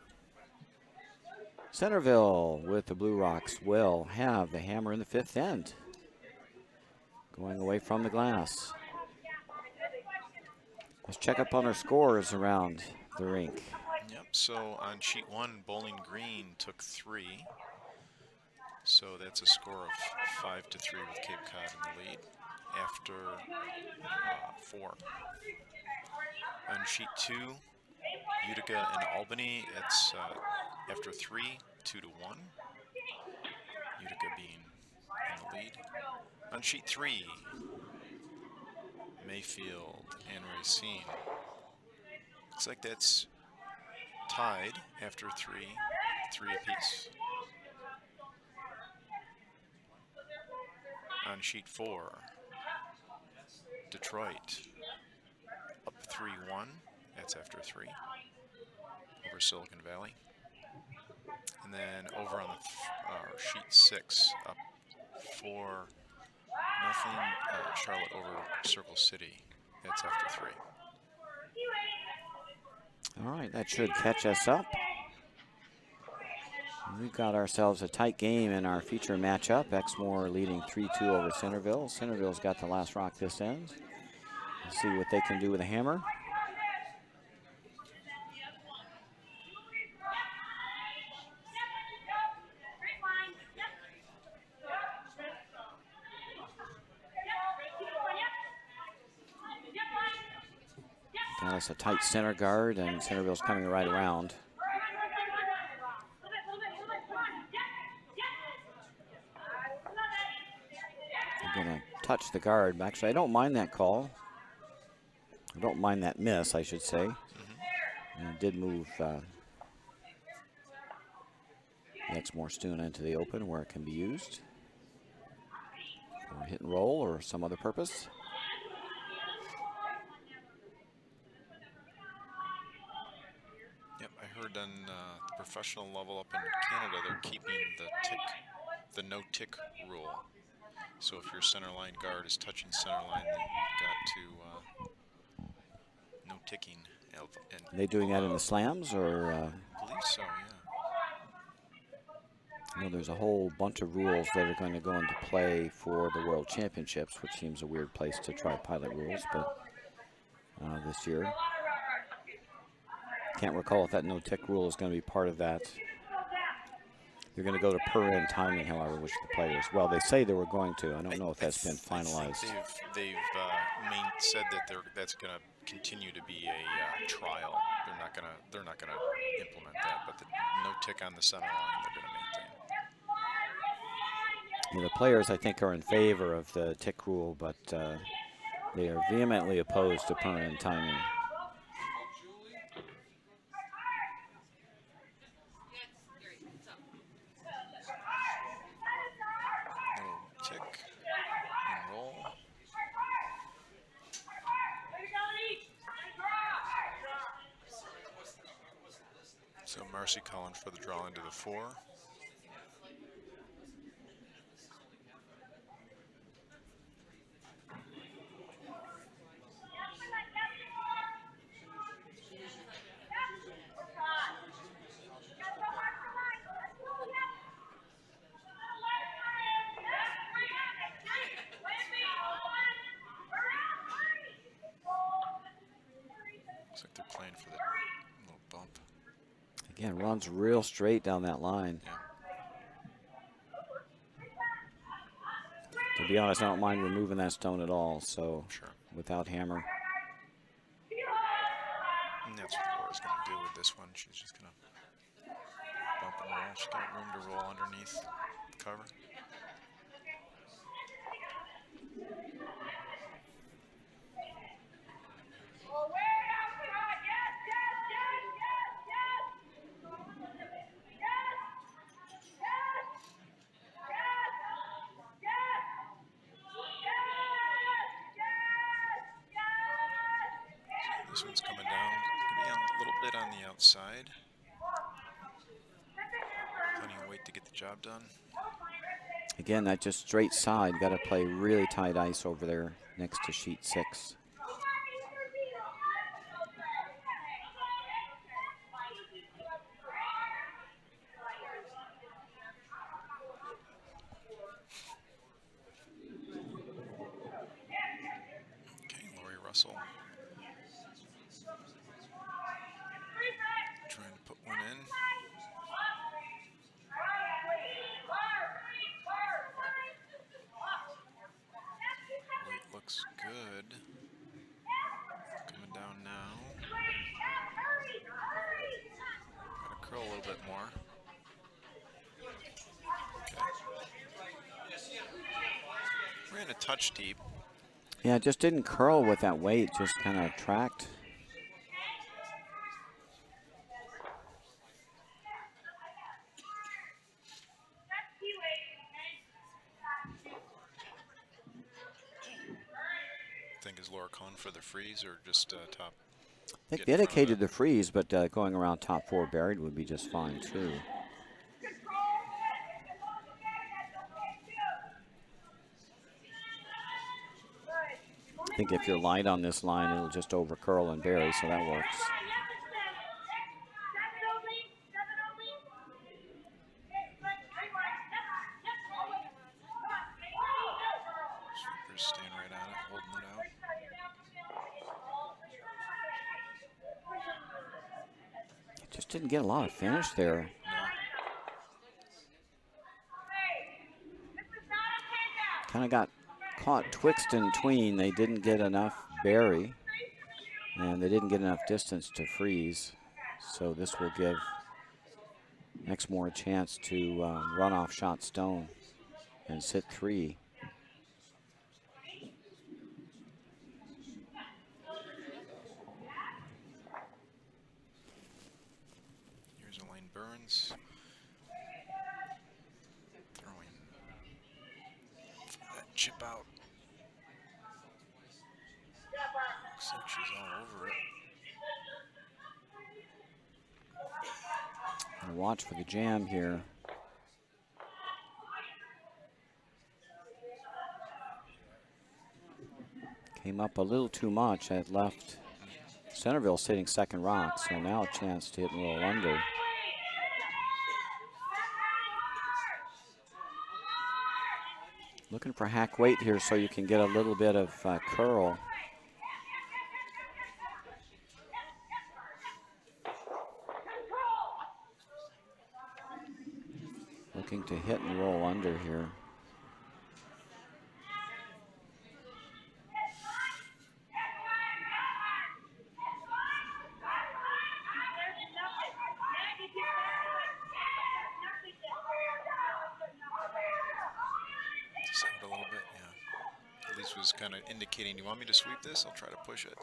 Centerville with the Blue Rocks will have the hammer in the 5th end. Going away from the glass. Let's check up on our scores around the rink. Yep, so on sheet 1, Bowling Green took 3. So that's a score of 5-3 with Cape Cod in the lead after 4. On sheet 2, Utica and Albany, it's after 3, 2-1. Utica being in the lead. On sheet 3, Mayfield and Racine. Looks like that's tied after 3 apiece. On sheet 4, Detroit up 3-1. That's after 3 over Silicon Valley. And then over on the sheet 6, up 4-0. Charlotte over Circle City. That's after 3. All right, that should catch us up. We've got ourselves a tight game in our feature matchup. Exmoor leading 3-2 over Centerville. Centerville's got the last rock this end. Let's see what they can do with a hammer. Got us a tight center guard, and Centerville's coming right around. They're going to touch the guard. Actually, I don't mind that call. I don't mind that miss, I should say. And it did move Exmoor Stuna into the open where it can be used for hit and roll or some other purpose. Yep, I heard on the professional level up in Canada, they're keeping the no-tick rule. So if your center line guard is touching center line, then you've got to no ticking. Are they doing that in the slams, or? I believe so, yeah. You know, there's a whole bunch of rules that are going to go into play for the World Championships, which seems a weird place to try pilot rules, but this year. Can't recall if that no-tick rule is going to be part of that. They're going to go to per-end timing, however, which the players, well, they say they were going to. I don't know if that's been finalized. They've said that that's going to continue to be a trial. They're not going to implement that, but the no tick on the center line they're going to maintain. Yeah, the players, I think, are in favor of the tick rule, but they are vehemently opposed to per-end timing. So Marcy calling for the draw into the 4. Looks like they're playing for the little bump. Again, runs real straight down that line. Yeah. To be honest, I don't mind removing that stone at all, so Sure. Without hammer. And that's what Laura's going to do with this one. She's just going to bump and roll. She's got room to roll underneath the cover. This one's coming down. Could be a little bit on the outside. Plenty of weight to get the job done. Again, that just straight side. Got to play really tight ice over there next to sheet 6. little bit more. Okay. Ran a touch deep. Yeah, it just didn't curl with that weight, just kind of tracked. Think is Laura calling for the freeze or just top? I think Get they in front of indicated it. the freeze, but going around top 4 buried would be just fine too. I think if you're light on this line, it'll just over curl and bury, so that works. Sweeper's staying right on it, holding it out. Just didn't get a lot of finish there. No. Kind of got caught twixt and tween. They didn't get enough bury, and they didn't get enough distance to freeze. So this will give Exmoor a chance to run off shot stone and sit 3. Here's Elaine Burns. Throwing that chip out. Looks like she's all over it. And watch for the jam here. Came up a little too much. That left Centerville sitting second rock, so now a chance to hit and roll under. Looking for hack weight here so you can get a little bit of curl. Looking to hit and roll under here. Sound a little bit, yeah. At least was kind of indicating, you want me to sweep this? I'll try to push it.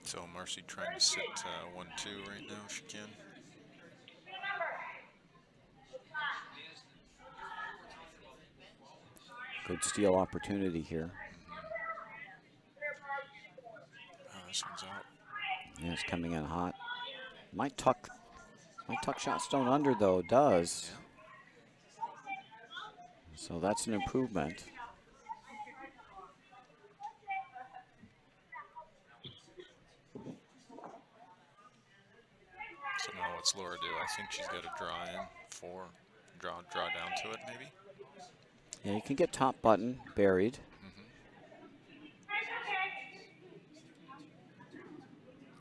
So Marcy trying to sit 1-2 right now if she can. Good steal opportunity here. Oh, this one's out. Yeah, it's coming in hot. Might tuck shot stone under though, does. Yeah. So that's an improvement. So now what's Laura do? I think she's got to draw in 4, draw down to it maybe. Yeah, you can get top button buried.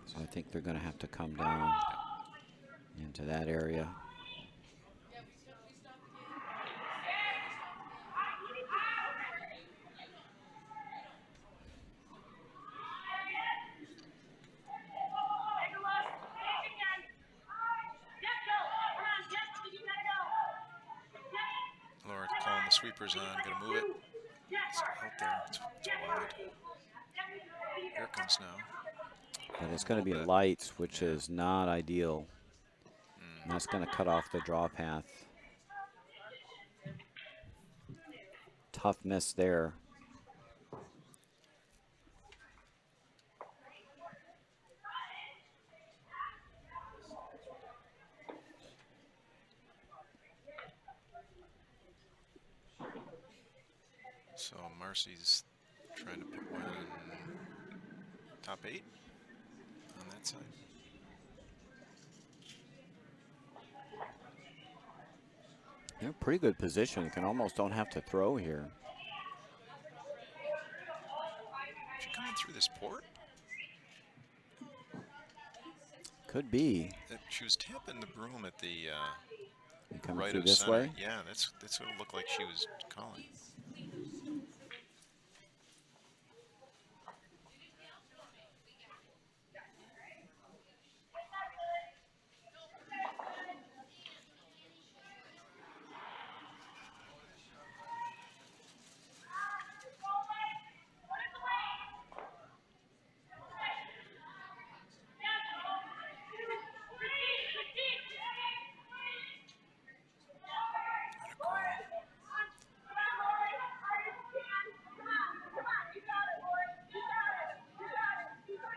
So I think they're going to have to come down into that area. Laura calling the sweepers on, gonna move it. It's out there, it's wide. Here it comes now. But it's going to be light, which is not ideal. And that's going to cut off the draw path. Tough miss there. So Marcy's trying to put one top 8 on that side. They're in pretty good position. You can almost don't have to throw here. She's coming Could be. She was tapping the broom at the Coming right through of this center. way. Yeah, that's what it looked like she was calling.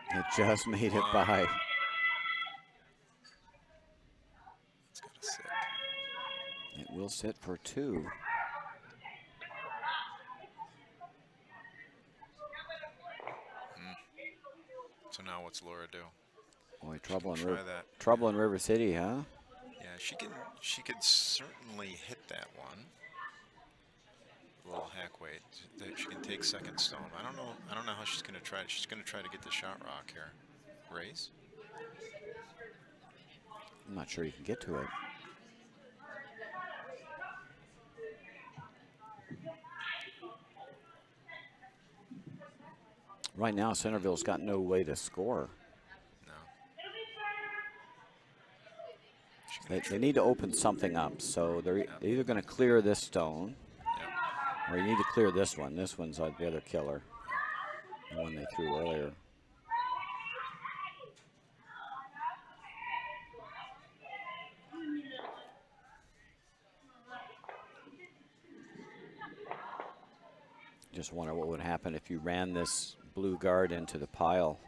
It just made it by. It's got to sit. It will sit for 2. So now what's Laura do? Boy, Trouble in River City, huh? Yeah, she could certainly hit that one. A little hack weight. That she can take second stone. I don't know how she's gonna try. She's gonna try to get the shot rock here. Raise. I'm not sure you can get to it. Right now, Centerville's got no way to score. No. They need to open something up. So they're either going to clear this stone, or you need to clear this one. This one's the other killer, the one they threw earlier. Just wonder what would happen if you ran this blue guard into the pile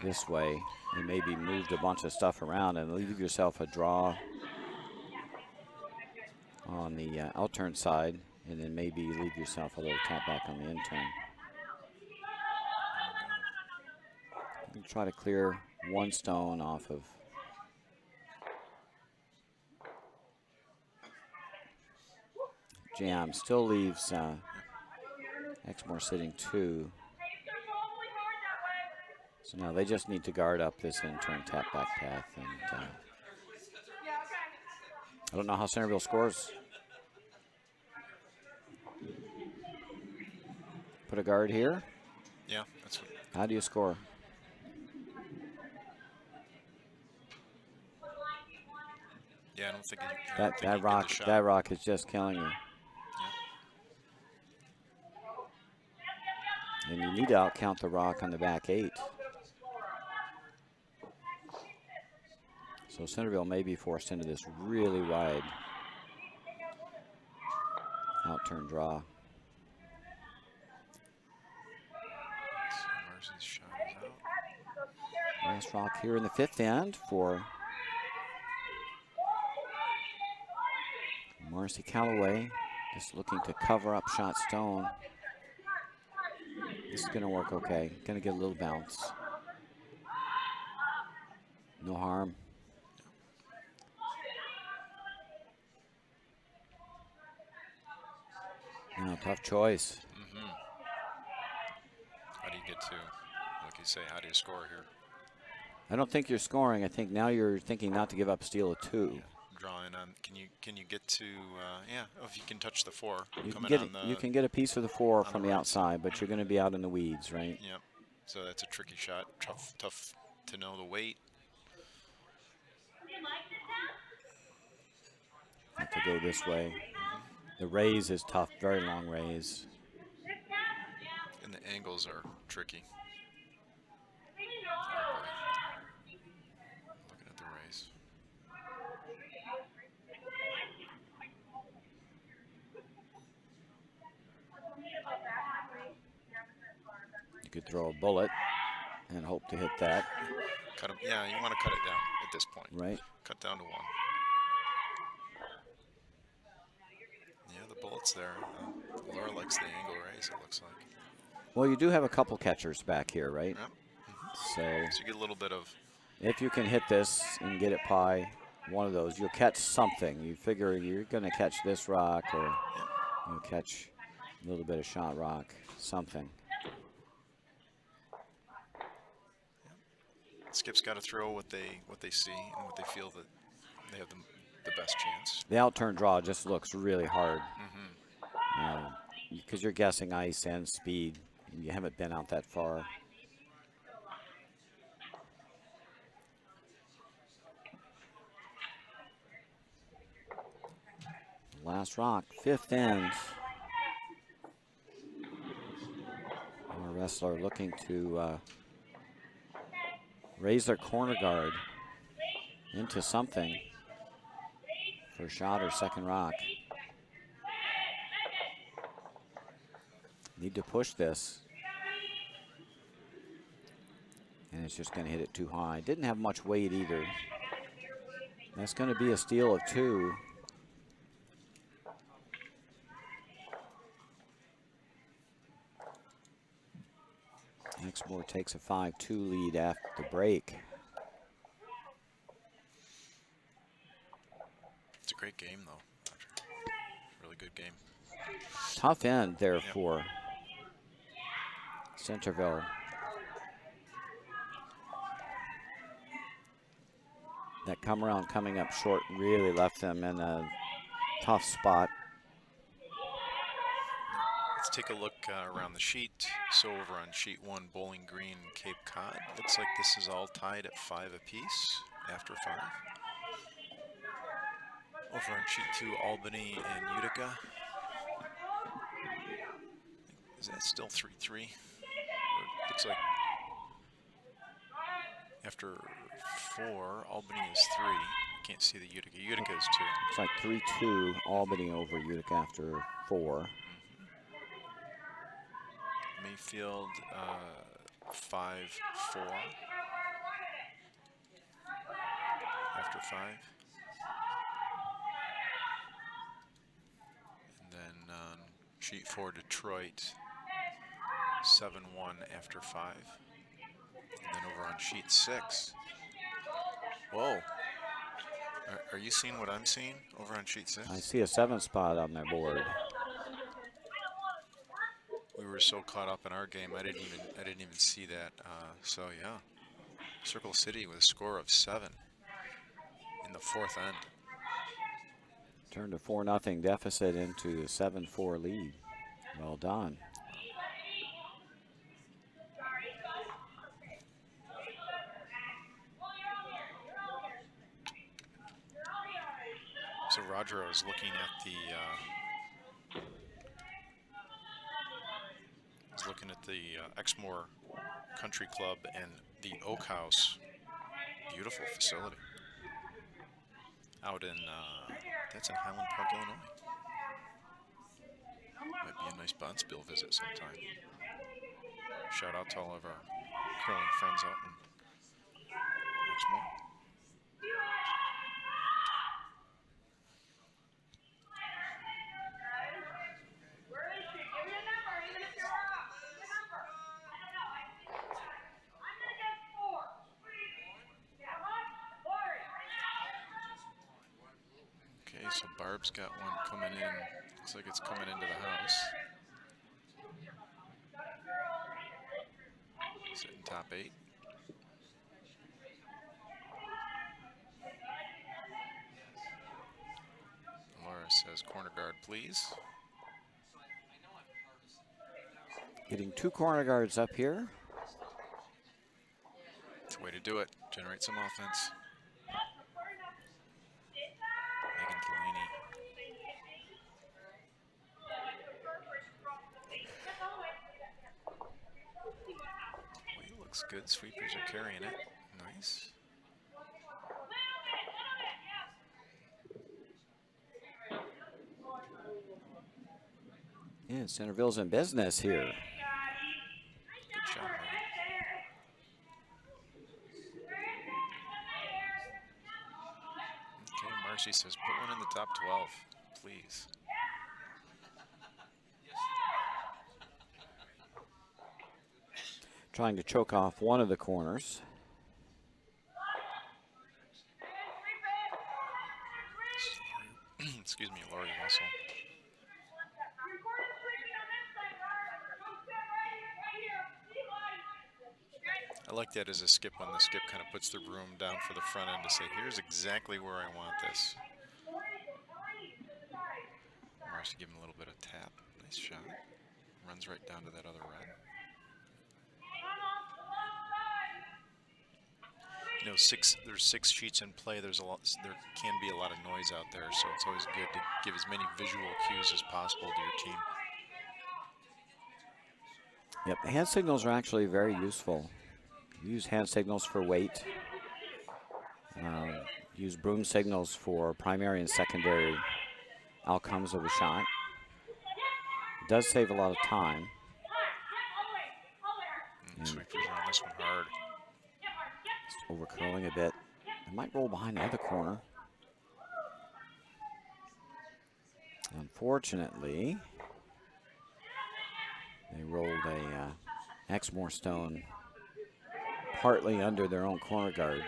this way and maybe moved a bunch of stuff around and leave yourself a draw on the outturn side, and then maybe leave yourself a little tap back on the in-turn. You can try to clear one stone off of jam. Still leaves Exmoor sitting 2. So now they just need to guard up this in-turn tap back path. And I don't know how Centerville scores. Put a guard here. Yeah, that's what. How do you score? Yeah, I don't think that rock is just killing you. And you need to outcount the rock on the back 8. So Centerville may be forced into this really wide outturn draw. Marcy's shot is out. Last rock here in the 5th end for Marcy Calloway, just looking to cover up shot stone. This is going to work okay. Going to get a little bounce. No harm. No, tough choice. How do you get to, like you say, how do you score here? I don't think you're scoring. I think now you're thinking not to give up steal of 2. Yeah. Drawing on. Can you get to? If you can touch the 4. You can get a piece of the 4 from the outside, but you're going to be out in the weeds, right? Yep. So that's a tricky shot. Tough to know the weight. Have to go this way. The raise is tough. Very long raise. And the angles are tricky. Looking at the raise. You could throw a bullet and hope to hit that. Yeah, you want to cut it down at this point. Right. Cut down to 1. Yeah, the bullet's there. Laura likes the angle raise, it looks like. Well, you do have a couple catchers back here, right? Yep. So you get a little bit of... If you can hit this and get it pie, one of those, you'll catch something. You figure you're going to catch this rock, or you'll catch a little bit of shot rock, something. Skip's got to throw what they see and what they feel that they have the best chance. The out-turn draw just looks really hard. Mm-hmm. Because you're guessing ice and speed. You haven't been out that far. Last rock, 5th end. Our wrestler looking to raise their corner guard into something for a shot or second rock. Need to push this. And it's just going to hit it too high. Didn't have much weight either. That's going to be a steal of 2. Exmoor takes a 5-2 lead after the break. It's a great game, though. Really good game. Tough end there for Centerville. That come around coming up short really left them in a tough spot. Let's take a look around the sheet. So over on sheet 1, Bowling Green, Cape Cod. Looks like this is all tied at 5 apiece after 5. Over on sheet 2, Albany and Utica. Is that still 3-3? Looks like after 4, Albany is 3. Can't see the Utica. Utica is 2. Looks like 3-2 Albany over Utica after 4. Mayfield 5-4 after 5. And then sheet 4, Detroit 7-1 after 5. And then over on sheet 6. Whoa. Are you seeing what I'm seeing over on sheet 6? I see a 7 spot on their board. We were so caught up in our game, I didn't even see that. So yeah, Circle City with a score of 7 in the 4th end. Turned a 4-0 deficit into a 7-4 lead. Well done. So Roger is looking at the Exmoor Country Club and the Oak House. Beautiful facility. Out in that's in Highland Park, Illinois. Might be a nice Bonspiel visit sometime. Shout out to all of our curling friends out in Exmoor. So Barb's got one coming in. Looks like it's coming into the house. Sitting top 8. Laura says corner guard, please. Getting 2 corner guards up here. It's a way to do it. Generate some offense. Looks good. Sweepers are carrying it. Nice. Yeah, Centerville's in business here. Good shot, Megan. Okay, Marcy says put one in the top 12, please. Trying to choke off one of the corners. Excuse me, Laurie Russell. I like that as a skip when the skip kind of puts the broom down for the front end to say, here's exactly where I want this. Marcy giving a little bit of tap. Nice shot. Runs right down to that other red. You know, there's 6 sheets in play. There can be a lot of noise out there, so it's always good to give as many visual cues as possible to your team. Yep, hand signals are actually very useful. Use hand signals for weight. Use broom signals for primary and secondary outcomes of a shot. It does save a lot of time. Sweepers are on this one hard. Just over curling a bit. It might roll behind the other corner. Unfortunately, they rolled a Exmoor stone partly under their own corner guard.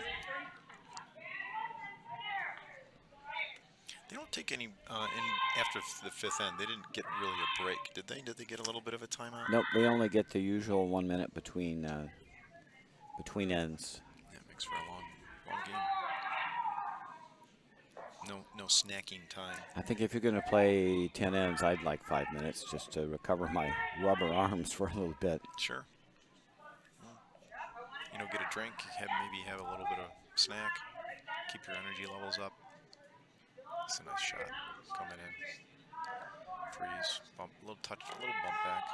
They don't take any after the 5th end. They didn't get really a break, did they? Did they get a little bit of a timeout? Nope, they only get the usual 1 minute between ends. That makes for a long game. No snacking time. I think if you're going to play 10 ends, I'd like 5 minutes just to recover my rubber arms for a little bit. Sure. Well, you know, get a drink, maybe have a little bit of snack, keep your energy levels up. It's a nice shot coming in. Freeze, bump, a little touch, a little bump back.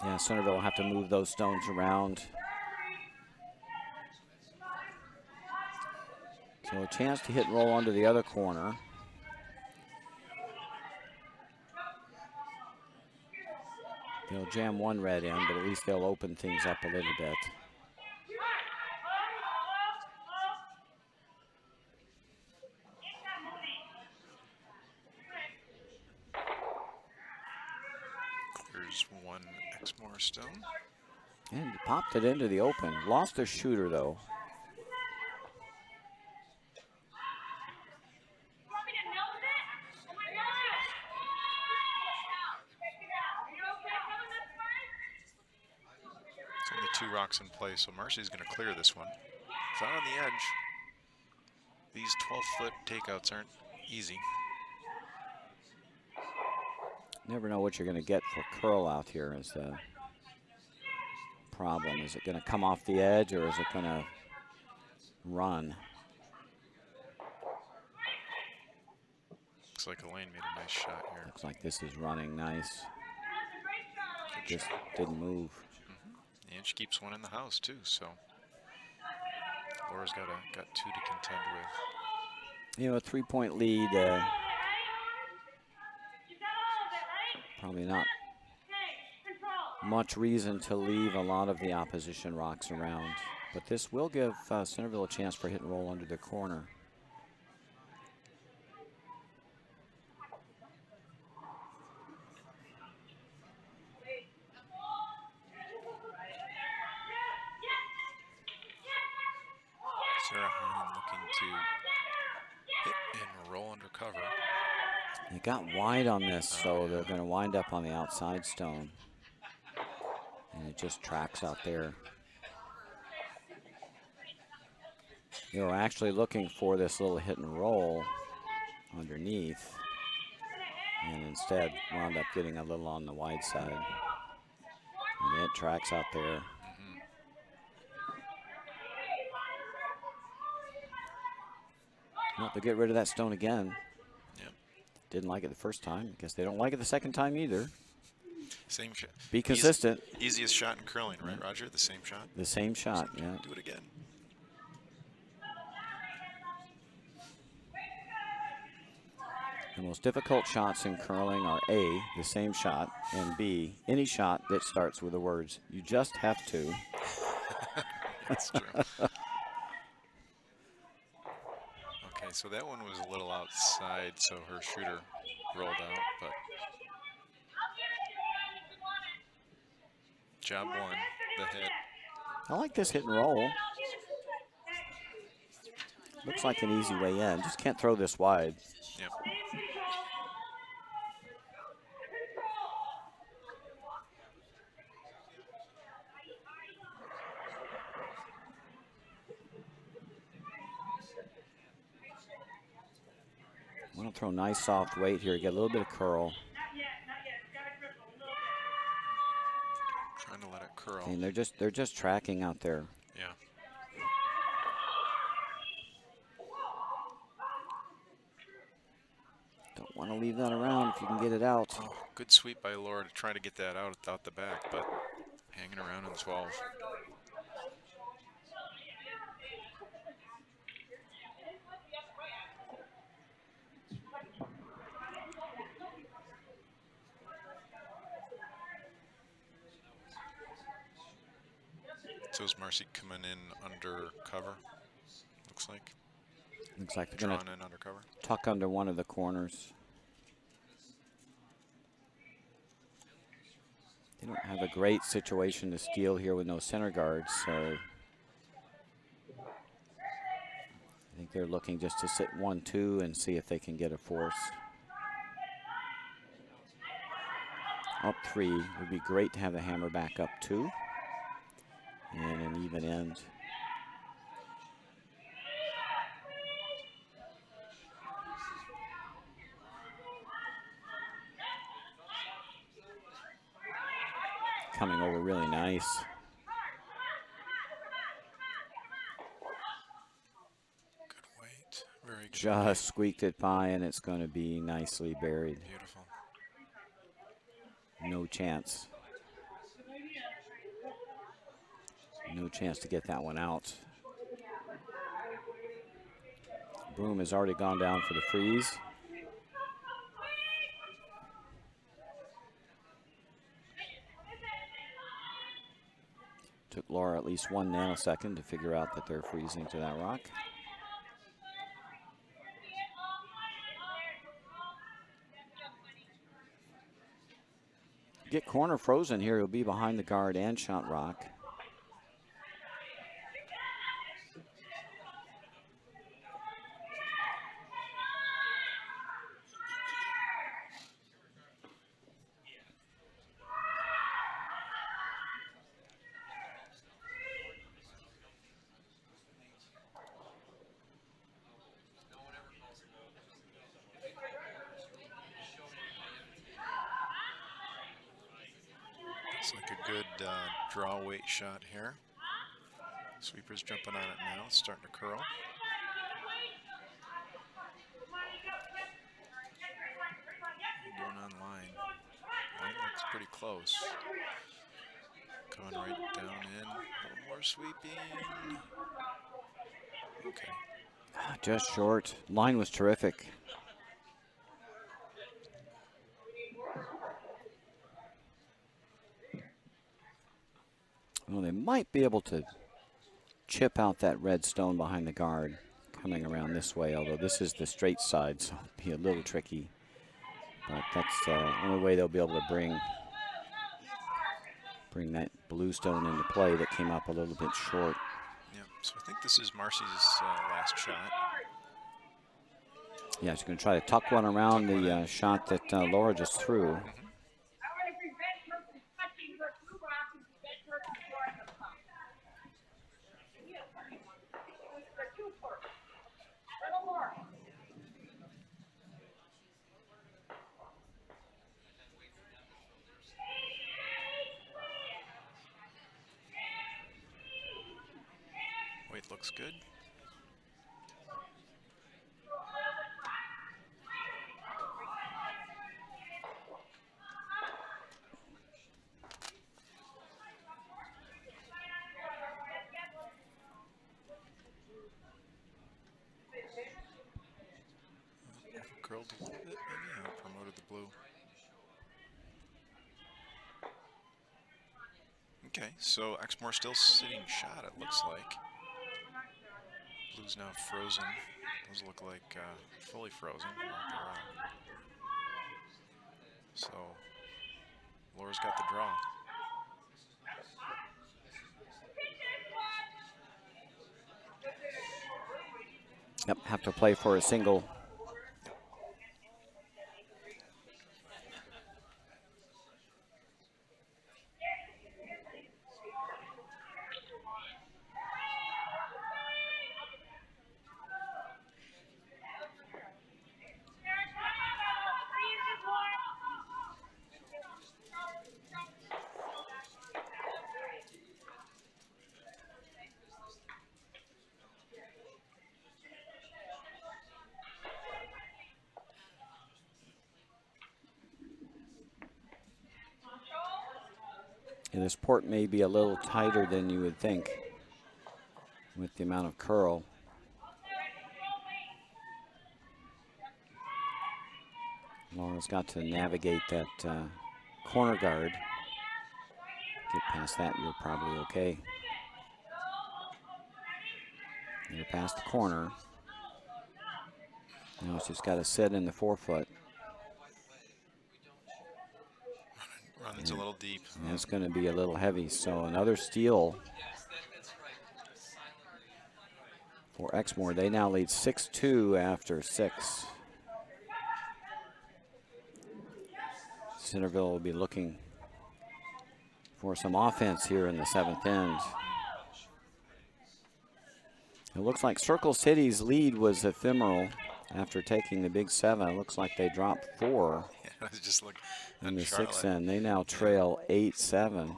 Yeah, Centerville will have to move those stones around. So a chance to hit and roll onto the other corner. They'll jam one red in, but at least they'll open things up a little bit. Clears one Exmoor stone. And popped it into the open. Lost their shooter, though. It's only 2 rocks in play, so Marcy's going to clear this one. It's out on the edge. These 12-foot takeouts aren't easy. Never know what you're going to get for curl out here is the problem. Is it going to come off the edge or is it going to run? Looks like Elaine made a nice shot here. Looks like this is running nice. Good Just shot. didn't move. And she keeps one in the house too, so Laura's got 2 to contend with. You know, a 3-point lead. Probably not much reason to leave a lot of the opposition rocks around, but this will give Centerville a chance for hit and roll under the corner. Sarah Hahn looking to hit and roll under cover. They got wide on this, so they're going to wind up on the outside stone. And it just tracks out there. They were actually looking for this little hit and roll underneath, and instead wound up getting a little on the wide side. And it tracks out there. Well, to get rid of that stone again. Yep. Didn't like it the first time. Guess they don't like it the second time either. Same shot. Be consistent. Easiest shot in curling, right, Roger? The same shot? The same shot, yeah. Do it again. The most difficult shots in curling are A, the same shot, and B, any shot that starts with the words, "You just have to." That's true. Okay, so that one was a little outside, so her shooter rolled out, but job one, the hit. I like this hit and roll. Looks like an easy way in. Just can't throw this wide. Yep. I'll throw nice soft weight here, get a little bit of curl. Trying to let it curl. And they're just tracking out there. Yeah. Don't want to leave that around if you can get it out. Oh, good sweep by Laura to try to get that out the back, but hanging around in 12. So is Marcy coming in under cover? Looks like. Looks like they're going to in undercover. tuck under one of the corners. They don't have a great situation to steal here with no center guards, so I think they're looking just to sit 1-2 and see if they can get a force. Up 3 would be great to have the hammer back up 2 and an even end. Coming over really nice. Good weight. Very good. Just weight. squeaked it by, and it's going to be nicely buried. Beautiful. No chance. No chance to get that one out. Broom has already gone down for the freeze. Took Laura at least 1 nanosecond to figure out that they're freezing to that rock. Get corner frozen here, he'll be behind the guard and shot rock. It's like a good draw weight shot here. Sweeper's jumping on it now, it's starting to curl. Doing on line. Line looks pretty close. Coming right down in. A little more sweeping. Okay. Just short. Line was terrific. Well, they might be able to chip out that red stone behind the guard coming around this way, although this is the straight side, so it'll be a little tricky. But that's the only way they'll be able to bring that blue stone into play that came up a little bit short. Yeah, so I think this is Marcy's last shot. Yeah, she's going to try to tuck one around the shot that Laura just threw. Weight looks good. Curled a little bit, maybe. Oh, promoted the blue. Okay, so Exmoor still sitting shot, it looks like. Blue's now frozen. Those look like fully frozen. So Laura's got the draw. Yep, have to play for a single. And this port may be a little tighter than you would think with the amount of curl. Laura's got to navigate that corner guard. Get past that, you're probably okay. You're past the corner. Now she's got to sit in the forefoot. Runs a little deep. And it's going to be a little heavy, so another steal for Exmoor. They now lead 6-2 after 6. Centerville will be looking for some offense here in the 7th end. It looks like Circle City's lead was ephemeral after taking the big 7. It looks like they dropped 4 just look in the Charlotte. 6th end. They now trail 8-7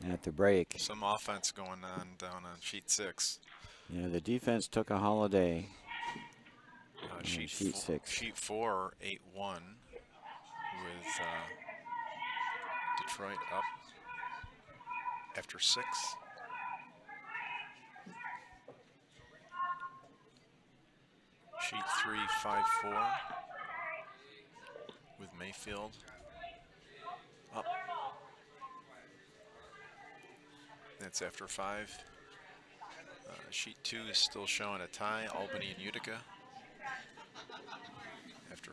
at the break. Some offense going on down on sheet 6. Yeah, the defense took a holiday. Sheet 6. Sheet 4, 8-1 with Detroit up after 6. Sheet 3, 5-4 with Mayfield up. That's after 5. Sheet 2 is still showing a tie, Albany and Utica. After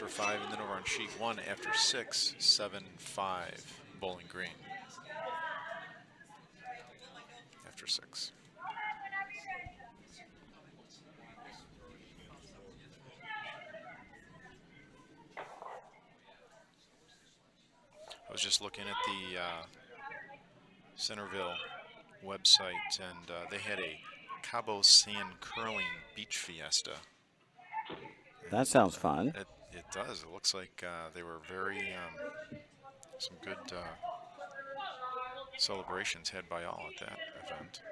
5, and then over on sheet 1 after 6, 7-5 Bowling Green. After 6. I was just looking at the Centerville website, and they had a Cabo San curling beach fiesta. That sounds fun. It does. It looks like they were very, some good celebrations had by all at that event.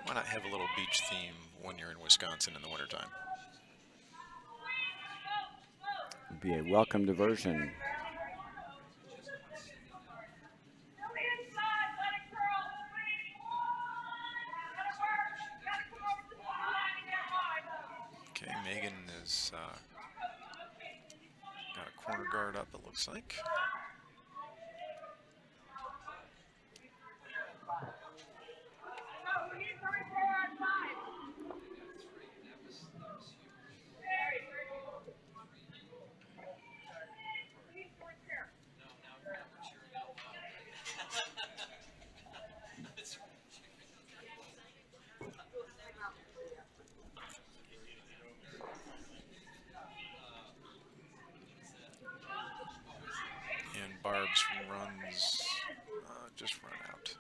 Why not have a little beach theme when you're in Wisconsin in the wintertime? It'd be a welcome diversion. Okay, Megan has got a corner guard up, it looks like. Barb's runs just run out.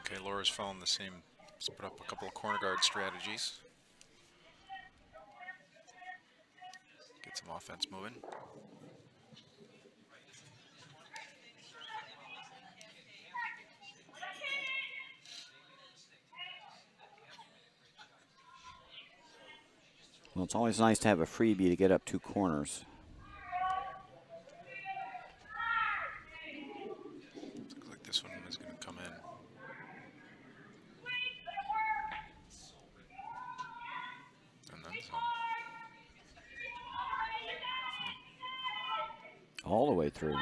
Okay, Laura's following the same, let's put up a couple of corner guard strategies. Get some offense moving. Well, it's always nice to have a freebie to get up 2 corners. Looks like this one is going to come in. And then some. All the way through.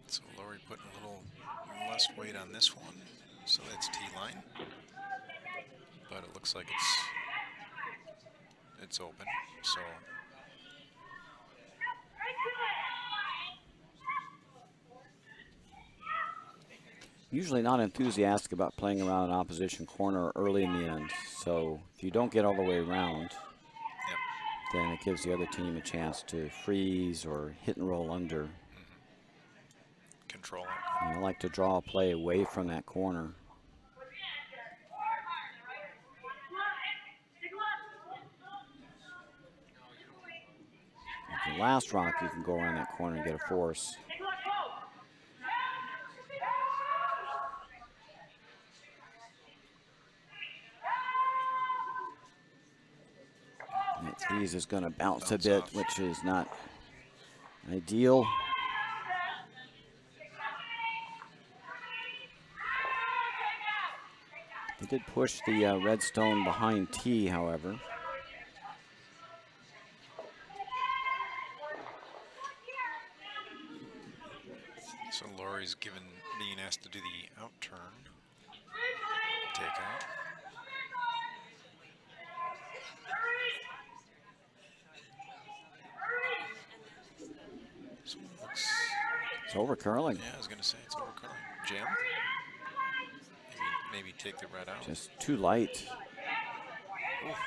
So Lori putting a little less weight on this one. So that's T-line, but it looks like it's open. So usually not enthusiastic about playing around an opposition corner early in the end. So if you don't get all the way around, yep. then it gives the other team a chance to freeze or hit and roll under. Control it. And I like to draw a play away from that corner. With the last rock, you can go around that corner and get a force. That tease is going to bounce a bit, off. which is not ideal. They did push the red stone behind tee, however. So Laurie's being asked to do the out turn. Take out. So it looks, it's over curling. Yeah, I was going to say it's over curling. Jam? Maybe take the red out. Just too light. Oof.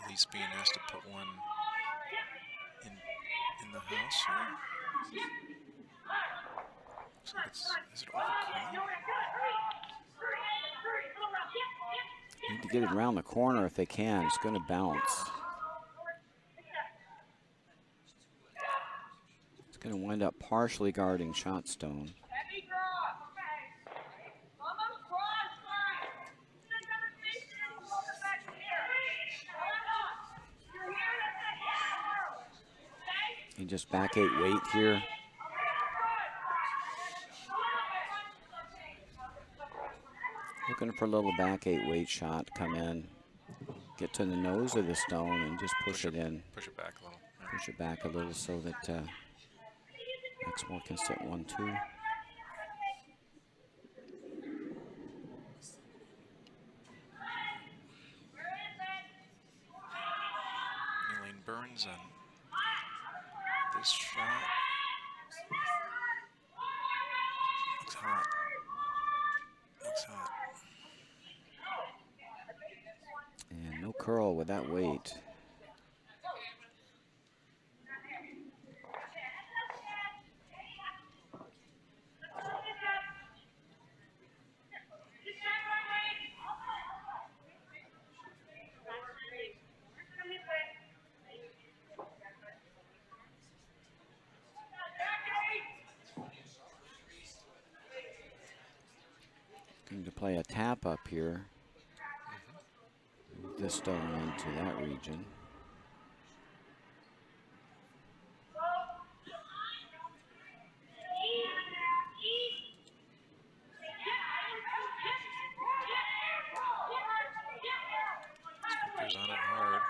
Elise being asked to put one in the house here. So is it over curling? Need to get it around the corner if they can. It's going to bounce. It's going to wind up partially guarding shot stone. And just back 8 weight here. Looking for a little back 8 weight shot, come in, get to the nose of the stone and just push it in. Push it back a little. Yeah. Push it back a little so that Exmoor can sit 1-2. Elaine Burns on this shot. Looks hot. Looks hot. And no curl with that weight. Going to play a tap up here. Move this stone into that region. Skipper's on it hard.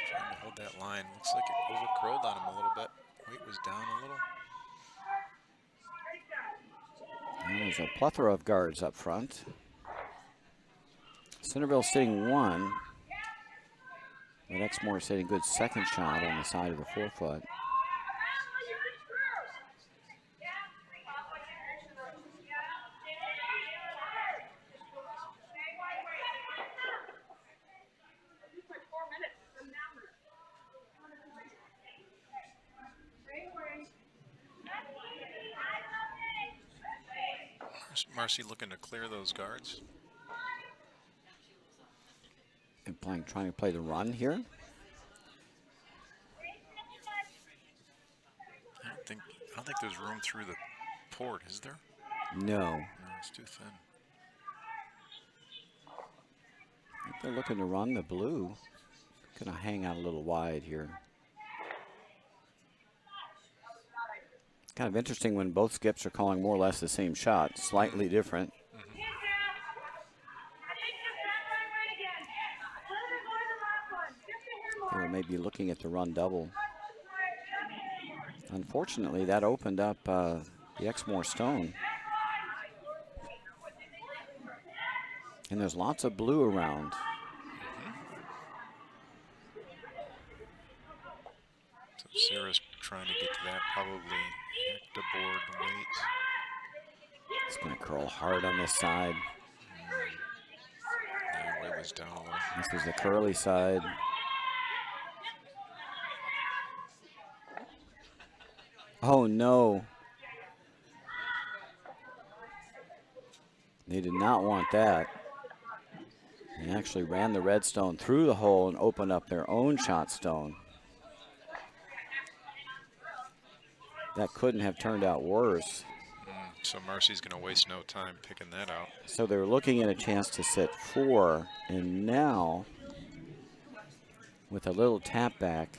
Trying to hold that line. Looks like it over curled on him a little bit. Weight was down a little. And there's a plethora of guards up front. Centerville sitting 1, but Exmoor sitting good second shot on the side of the 4-foot. Marcy looking to clear those guards. And trying to play the run here. I don't think there's room through the port, is there? No. No, it's too thin. I think they're looking to run the blue. Gonna hang out a little wide here. Kind of interesting when both skips are calling more or less the same shot, slightly different. They were maybe looking at the run double. Unfortunately, that opened up the Exmoor stone. And there's lots of blue around. So Sarah's trying to get to that, probably hectaboard weight. It's going to curl hard on this side. Yeah, weight was down a little. This is the curly side. Oh, no. They did not want that. They actually ran the red stone through the hole and opened up their own shot stone. That couldn't have turned out worse. So Marcy's going to waste no time picking that out. So they're looking at a chance to set 4, and now, with a little tap back,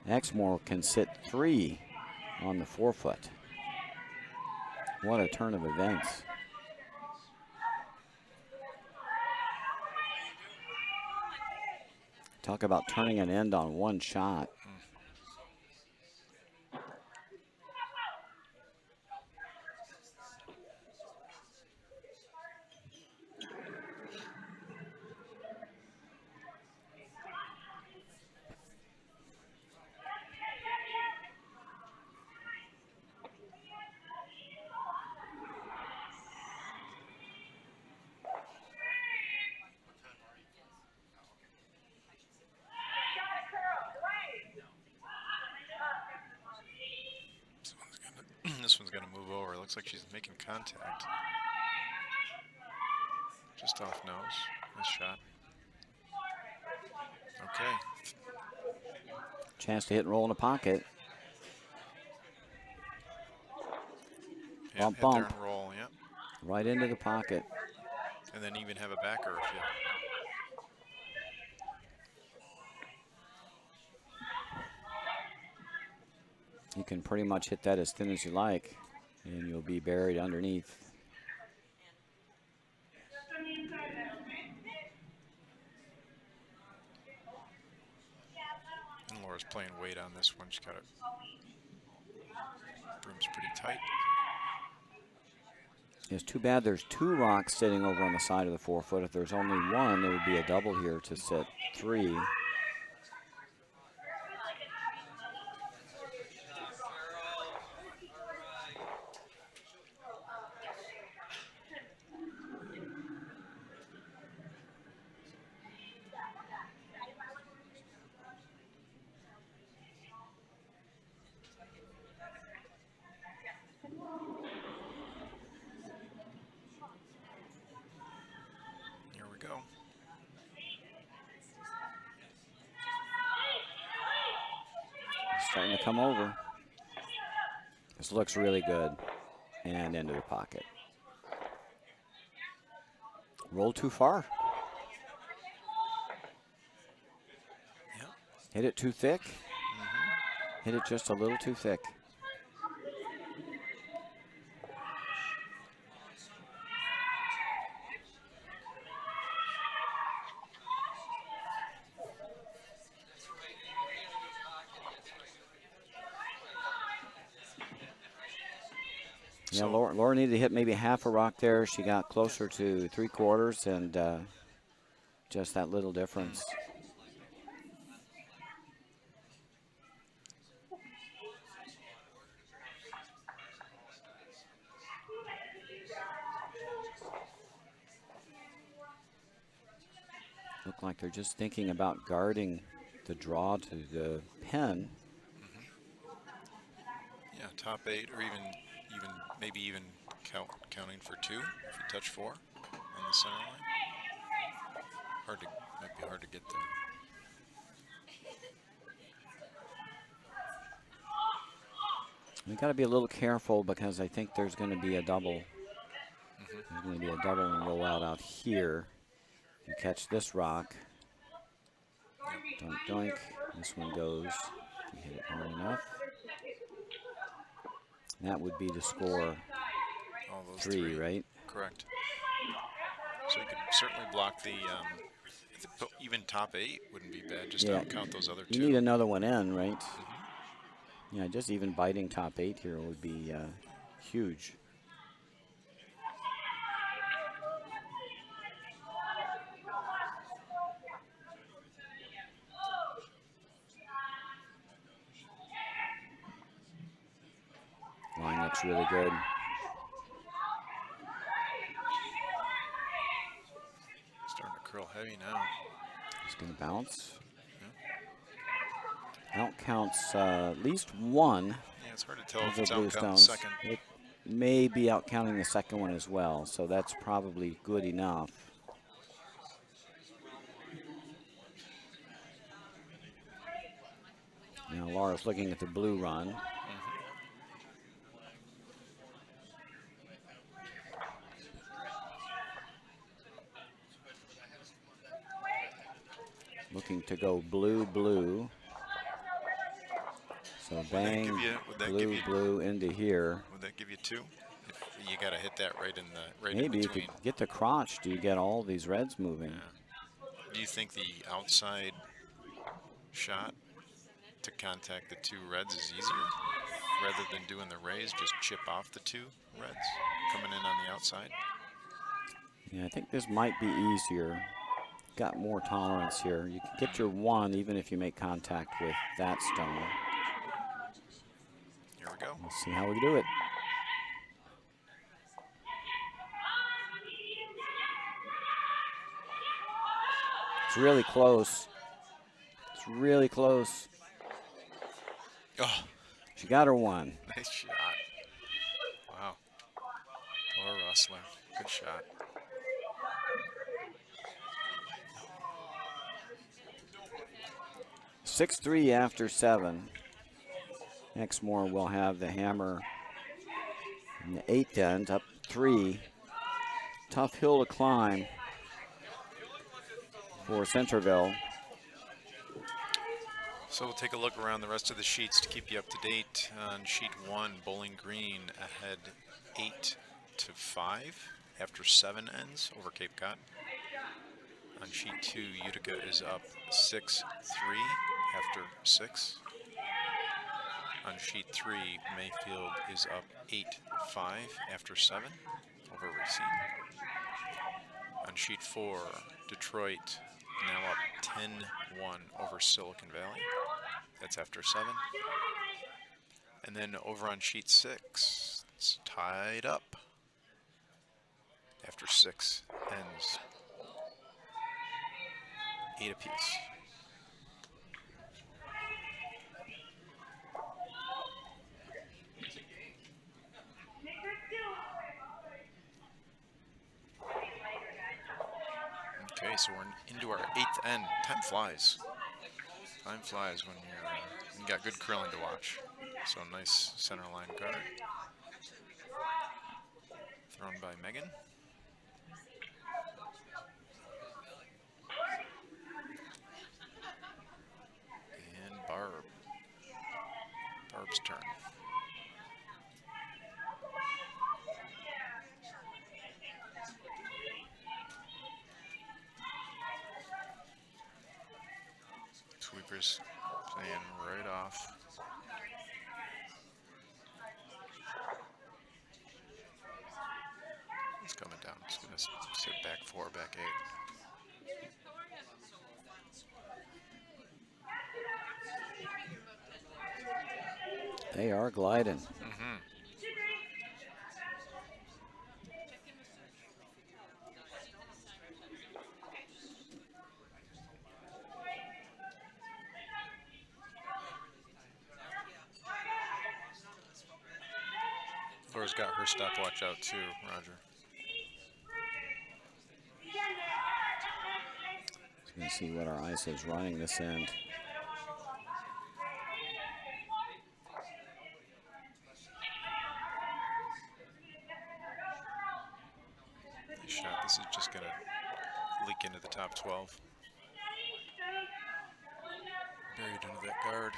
Exmoor can sit 3 on the 4-foot. What a turn of events. Talk about turning an end on one shot. This one's going to move over. It looks like she's making contact. Just off nose. Nice shot. Okay. Chance to hit and roll in the pocket. Yeah, Bump, hit bump. there and roll, yeah. Right into the pocket. And then even have a backer if you... You can pretty much hit that as thin as you like, and you'll be buried underneath. And Laura's playing weight on this one. She's got it. Broom's pretty tight. It's too bad there's 2 rocks sitting over on the side of the 4-foot. If there's only 1, there would be a double here to set 3. Here we go. Starting to come over. This looks really good. And into the pocket. Roll too far. Yep. Hit it too thick. Hit it just a little too thick. Yeah, So- Laura needed to hit maybe half a rock there. She got closer to 3/4 and just that little difference. Look like they're just thinking about guarding the draw to the pin. Yeah, top 8 or maybe even counting for 2 if you touch 4 on the center line. Might be hard to get there. We got to be a little careful because I think there's going to be a double. There's going to be a double and roll out here. You catch this rock. Doink, doink. This one goes. If you hit it hard enough. That would be to score All those 3, right? Correct. So you could certainly block the even top 8 wouldn't be bad. Just don't count those other 2. You need another one in, right? Yeah, just even biting top 8 here would be huge. Line looks really good. Starting to curl heavy now. He's going to bounce. Out counts at least one. Yeah, it's hard to tell if the it's blue out stones. second. It may be out counting the second one as well, so that's probably good enough. Now Laura's looking at the blue run. Looking to go blue, blue. So bang, blue, blue into here. Would that give you 2? If you got to hit that right in the Maybe in if you between. get the crotch, do you get all these reds moving? Yeah. Do you think the outside shot to contact the 2 reds is easier rather than doing the raise? Just chip off the 2 reds coming in on the outside. Yeah, I think this might be easier. Got more tolerance here. You can get your 1 even if you make contact with that stone. Here we go. We'll see how we do it. It's really close. It's really close. Oh, she got her 1. Nice shot. Wow. Laura Rustler. Good shot. (6-3) after 7. Exmoor will have the hammer in the 8th end, up 3. Tough hill to climb for Centerville. So we'll take a look around the rest of the sheets to keep you up to date. On sheet 1, Bowling Green ahead 8-5 after 7 ends over Cape Cod. On sheet 2, Utica is up 6-3 after 6. On sheet 3, Mayfield is up 8-5 after 7 over Racine. On sheet 4, Detroit now up 10-1 over Silicon Valley. That's after 7. And then over on sheet 6, it's tied up after 6 ends. 8 apiece. Okay, so we're into our 8th end. Time flies. Time flies when you got good curling to watch. So nice center line guard. Thrown by Megan. And Barb's turn. Sweepers playing right off. It's coming down. It's going to sit back 4, back 8. They are gliding. Laura's got her stopwatch out too, Roger. Let's see what our ice is running this end. This is just going to leak into the top 12. Buried into that guard.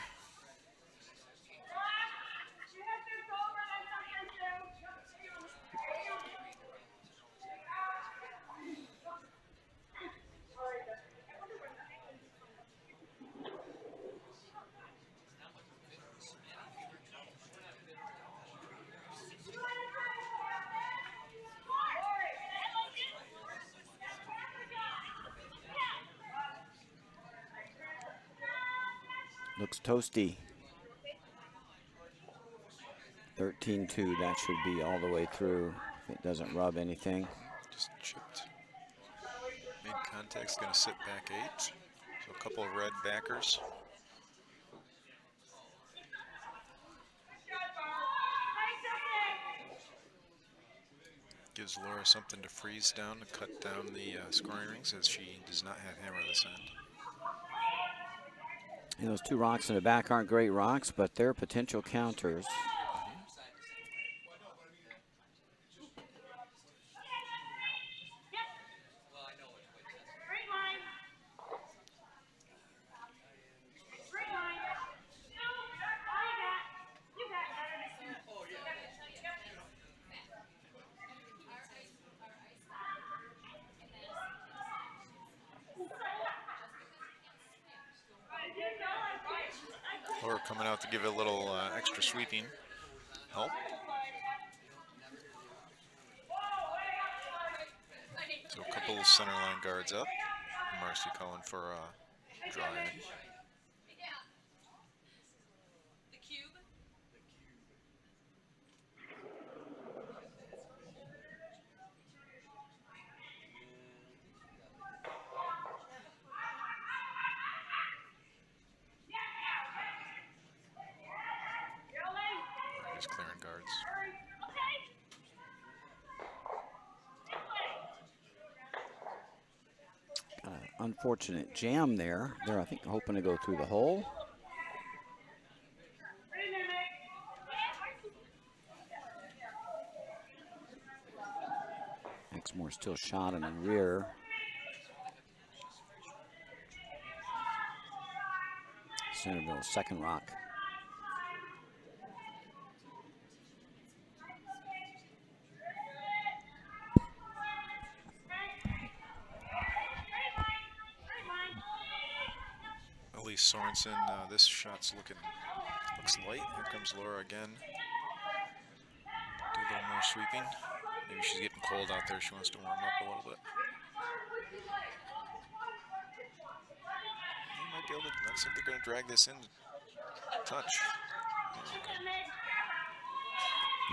Looks toasty. 13-2, that should be all the way through if it doesn't rub anything. Just chipped. Mid contact's going to sit back 8. So a couple of red backers. Gives Laura something to freeze down to cut down the scoring rings, as she does not have hammer this end. And those 2 rocks in the back aren't great rocks, but they're potential counters. Laura coming out to give it a little extra sweeping help. So a couple of center line guards up. Marcy calling for a draw in. Just clearing guards. Unfortunate jam there. They're, I think, hoping to go through the hole. Exmoor still shot in the rear. Centerville, second rock. Elise Sorensen, this shot's looks light. Here comes Laura again. Do a little more sweeping. Maybe she's getting cold out there. She wants to warm up a little bit. You might be able to, looks like they're going to drag this in. Touch.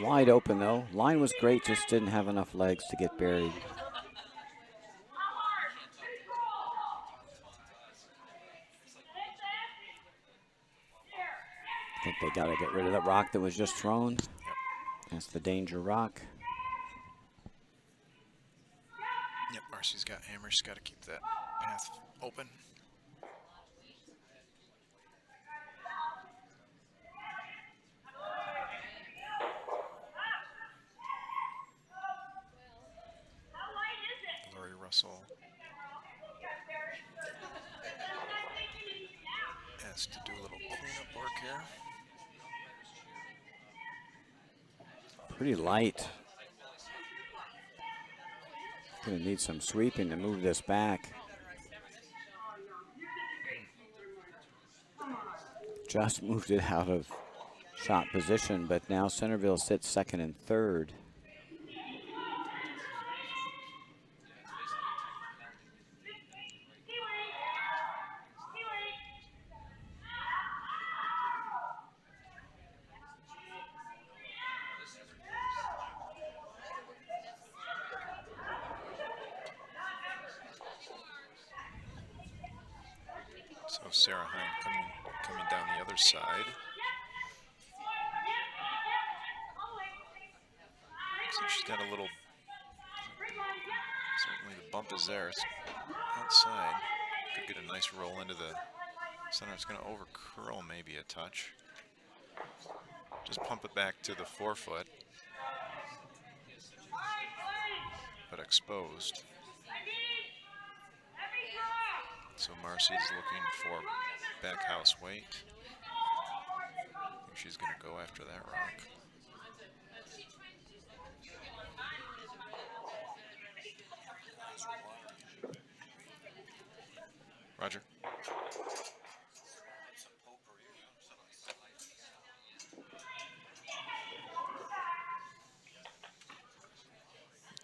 Wide open though. Line was great, just didn't have enough legs to get buried. I think they got to get rid of that rock that was just thrown. Yep. That's the danger rock. Yep, Marcy's got hammer. She's got to keep that path open. Lori Russell has to do a little cleanup work here. Pretty light. Gonna need some sweeping to move this back. Just moved it out of shot position, but now Centerville sits second and third. So Sarah Hine coming down the other side. So she's got a little, certainly the bump is there. It's outside. Could get a nice roll into the center. It's going to over curl maybe a touch. Just pump it back to the forefoot. but exposed. So Marcy's looking for back house weight. I think she's going to go after that rock. Roger.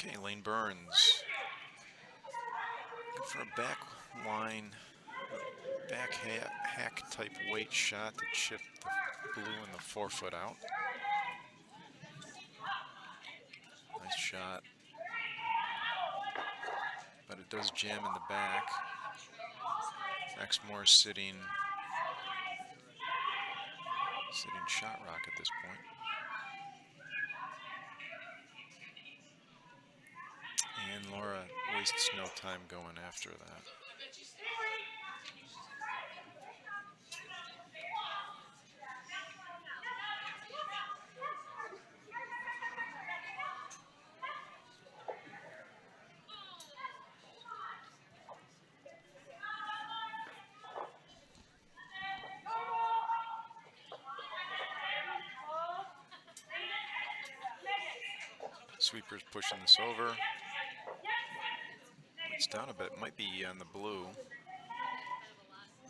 Okay, Lane Burns. For a back line, back hack type weight shot to chip the blue and the 4-foot out. Nice shot. But it does jam in the back. Exmoor sitting shot rock at this point. And Laura wastes no time going after that. Sweeper's pushing this over. It's down a bit. Might be on the blue.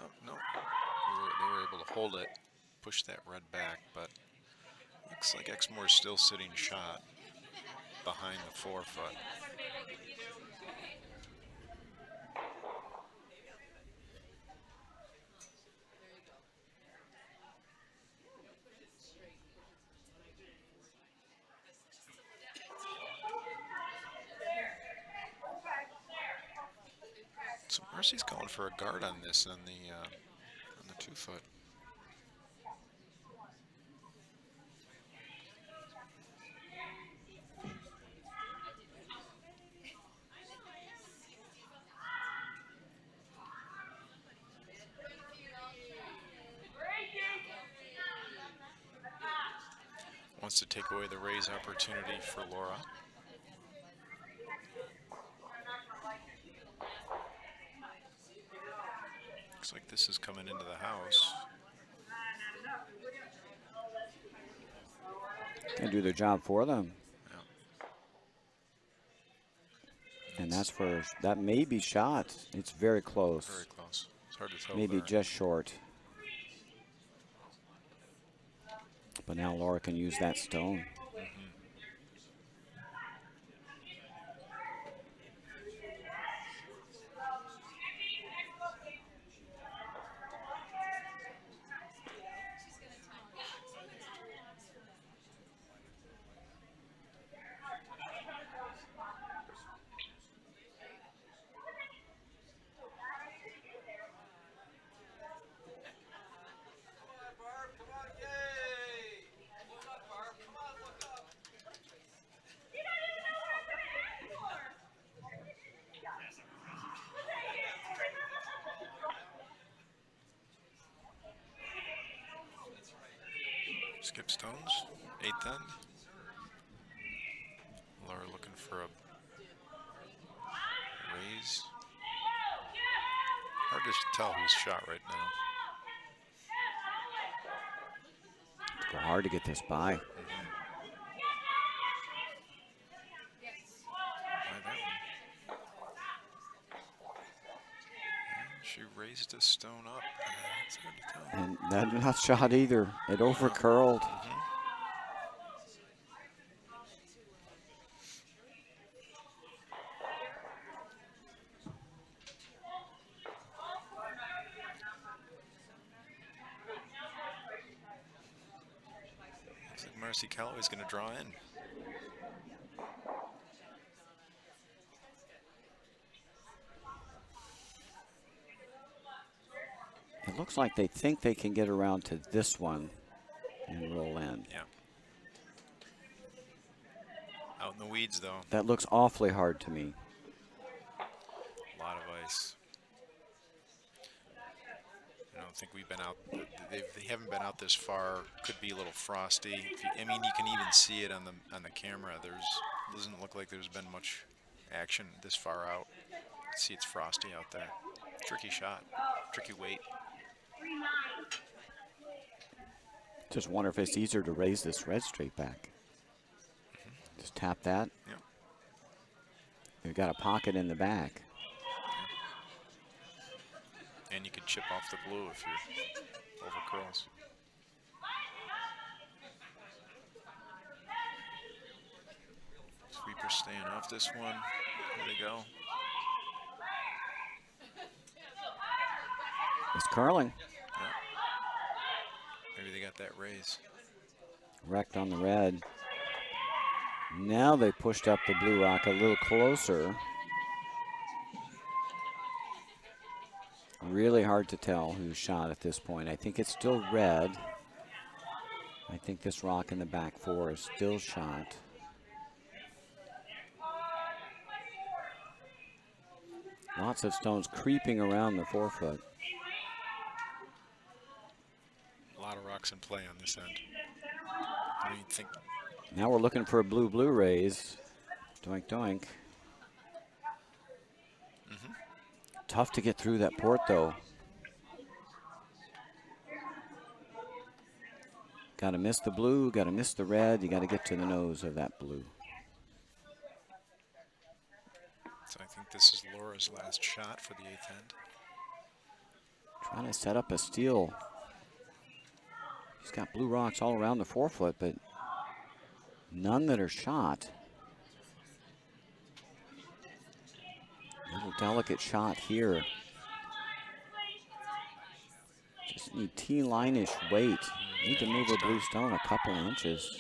Oh, no. They were able to hold it, push that red back, but looks like Exmoor's still sitting shot behind the 4-foot. So Marcy's calling for a guard on this on the 2-foot. Wants to take away the raise opportunity for Laura. Looks like this is coming into the house. They do their job for them. Yeah. And that may be shot. It's very close. Very close. It's hard to tell. Maybe there. just short. But now Laura can use that stone. Skip stones, 8th end. Laura looking for a raise. Hard to tell who's shot right now. Go hard to get this by. By that one. And she raised a stone up. It's hard to tell. And that's not shot either. It over curled. Looks like Marcy Calloway's going to draw in. It looks like they think they can get around to this one and roll in. Yeah. Out in the weeds, though. That looks awfully hard to me. A lot of ice. I don't think we've been out. They haven't been out this far. Could be a little frosty. I mean, you can even see it on the camera. Doesn't look like there's been much action this far out. See, it's frosty out there. Tricky shot, tricky weight. Just wonder if it's easier to raise this red straight back. Just tap that. Yep. You've got a pocket in the back. And you can chip off the blue if you're over curls. Sweeper staying off this one. Here they go. It's curling. Yep. Maybe they got that raise. Wrecked on the red. Now they pushed up the blue rock a little closer. Really hard to tell who shot at this point. I think it's still red. I think this rock in the back four is still shot. Lots of stones creeping around the 4-foot. A lot of rocks in play on this end. What do you think? Now we're looking for a blue-blue raise. Doink, doink. Tough to get through that port, though. Got to miss the blue, got to miss the red. You got to get to the nose of that blue. So I think this is Laura's last shot for the 8th end. Trying to set up a steal. She's got blue rocks all around the 4-foot, but none that are shot. Little delicate shot here. Just need T-line-ish weight. Need to move a blue stone a couple inches.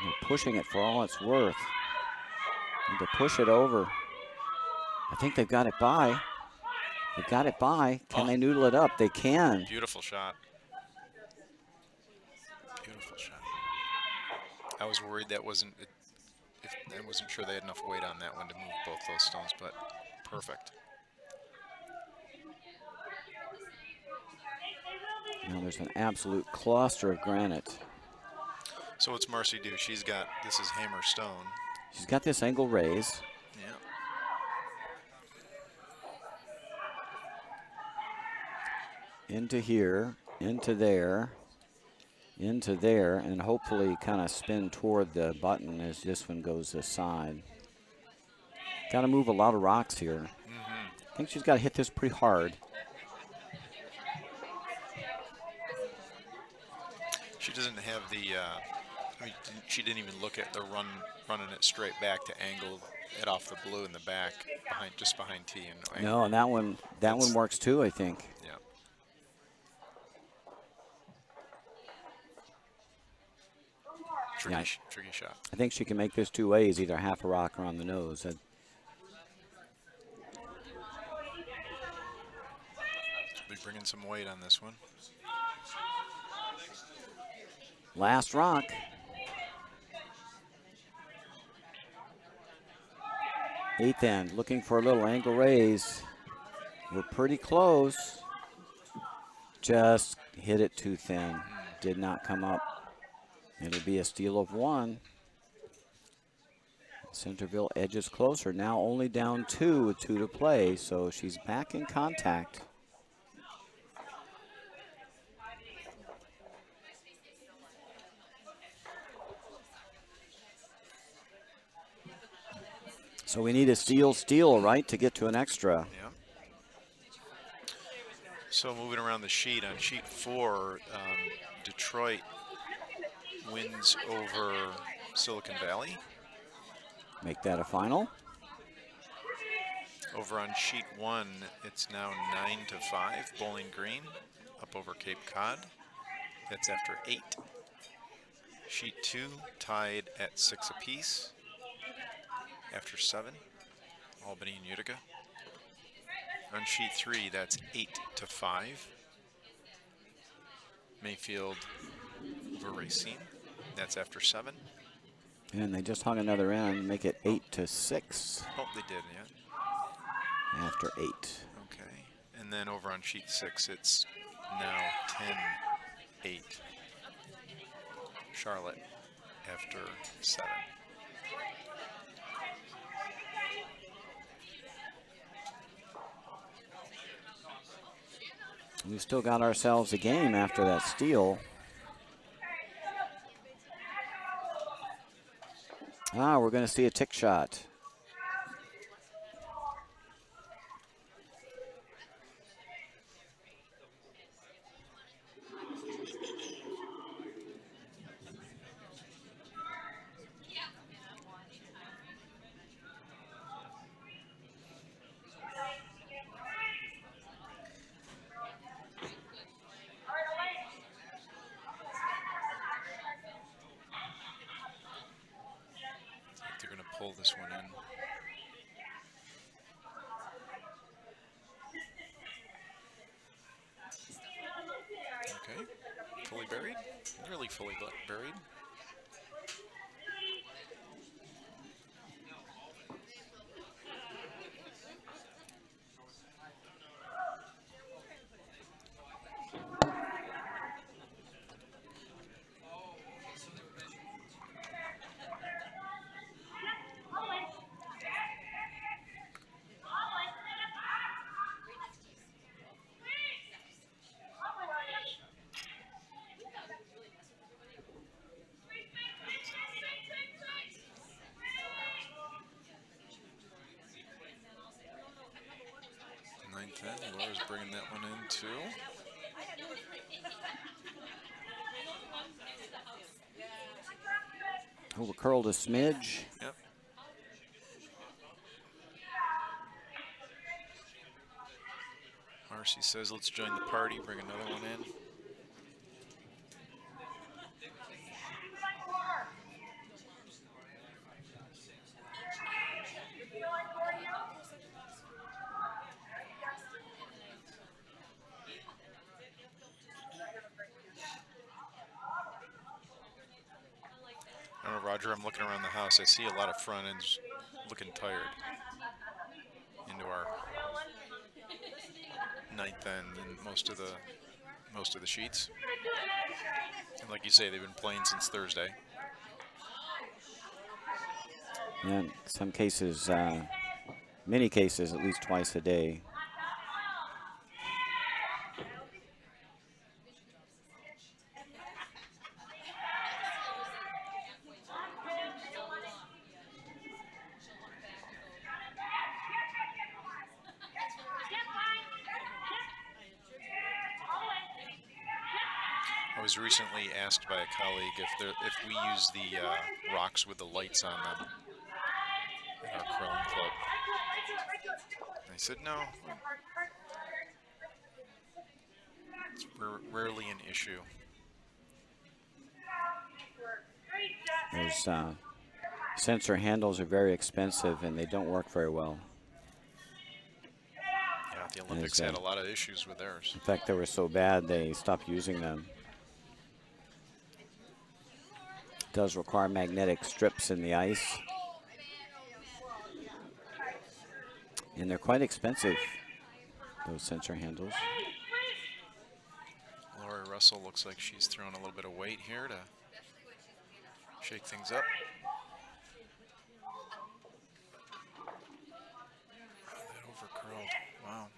They're pushing it for all it's worth. Need to push it over. I think they've got it by. They've got it by. Can they noodle it up? They can. Beautiful shot. Beautiful shot. I was worried that wasn't. I wasn't sure they had enough weight on that one to move both those stones, but perfect. Now there's an absolute cluster of granite. So what's Marcy do? She's got, this is hammer stone. She's got this angle raise. Yeah. Into here, into there, and hopefully kind of spin toward the button as this one goes aside. Got to move a lot of rocks here. I think she's got to hit this pretty hard. She doesn't have the, I mean, she didn't even look at the running it straight back to angle it off the blue in the back, just behind T. And No, and that one works too, I think. Yeah. Tricky shot. I think she can make this two ways, either half a rock or on the nose. She'll be bringing some weight on this one. Last rock. Eighth end, looking for a little angle raise. We're pretty close. Just hit it too thin. Did not come up. It'll be a steal of one. Centerville edges closer. Now only down 2 with 2 to play, so she's back in contact. So we need a steal, right, to get to an extra. Yeah. So moving around the sheet, on sheet 4, Detroit wins over Silicon Valley. Make that a final. Over on sheet 1, it's now 9-5, Bowling Green up over Cape Cod. That's after 8. Sheet 2 tied at 6 apiece after 7, Albany and Utica. On sheet 3, that's 8-5, Mayfield over Racine. That's after 7. And they just hung another end, make it 8-6. Oh, they did, yeah. After 8. Okay. And then over on sheet 6, it's now 10-8. Charlotte after 7. We still got ourselves a game after that steal. We're going to see a tick shot. They're going to pull this one in. Okay, fully buried, nearly fully buried. Ninth end, Laura's bringing that one in too. Over curled a smidge. Yep. Marcy says, let's join the party, bring another one in. I don't know, Roger, I'm looking around the house. I see a lot of front ends looking tired into our ninth end and most of the sheets. And like you say, they've been playing since Thursday. Yeah, in some cases, many cases, at least twice a day. I was recently asked by a colleague if we use the rocks with the lights on them at our curling club. I said no. It's rarely an issue. Those sensor handles are very expensive and they don't work very well. Yeah, the Olympics had a lot of issues with theirs. In fact, they were so bad they stopped using them. It does require magnetic strips in the ice. And they're quite expensive, those sensor handles. Lori Russell looks like she's throwing a little bit of weight here to shake things up. Oh, that overcurled. Wow.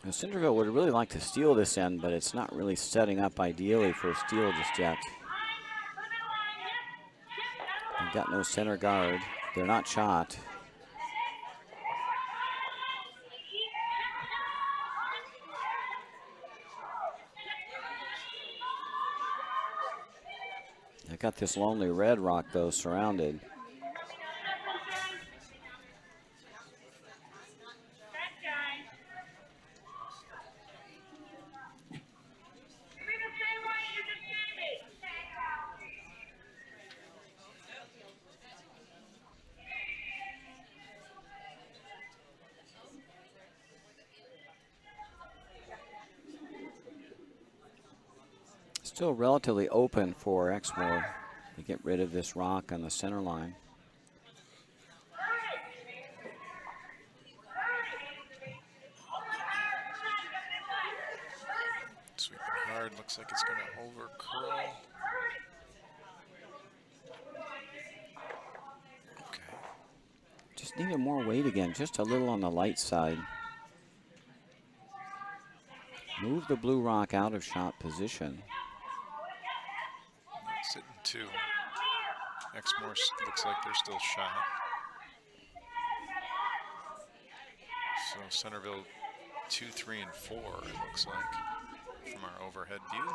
Now, Centerville would really like to steal this end, but it's not really setting up ideally for a steal just yet. They've got no center guard. They're not shot. They got this lonely red rock, though, surrounded. Still relatively open for Exmoor. to get rid of this rock on the center line. Sweeping hard, looks like it's going to over curl. Okay. Just needed more weight again, just a little on the light side. Move the blue rock out of shot position. Sitting 2. Exmoor looks like they're still shot. So Centerville 2, 3, and 4, it looks like, from our overhead view.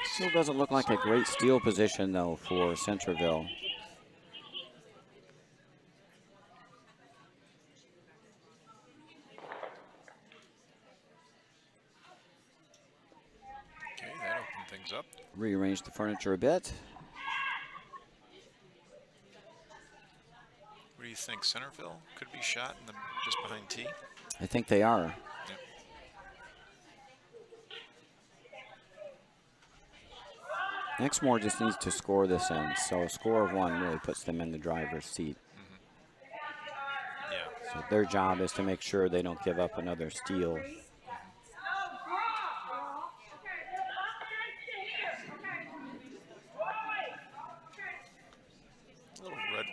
Still doesn't look like a great steal position, though, for Centerville. Okay, that opened things up. Rearrange the furniture a bit. What do you think? Centerville could be shot in the just behind T? I think they are. Yep. Exmoor just needs to score this end, so a score of 1 really puts them in the driver's seat. Yeah. So their job is to make sure they don't give up another steal. A little red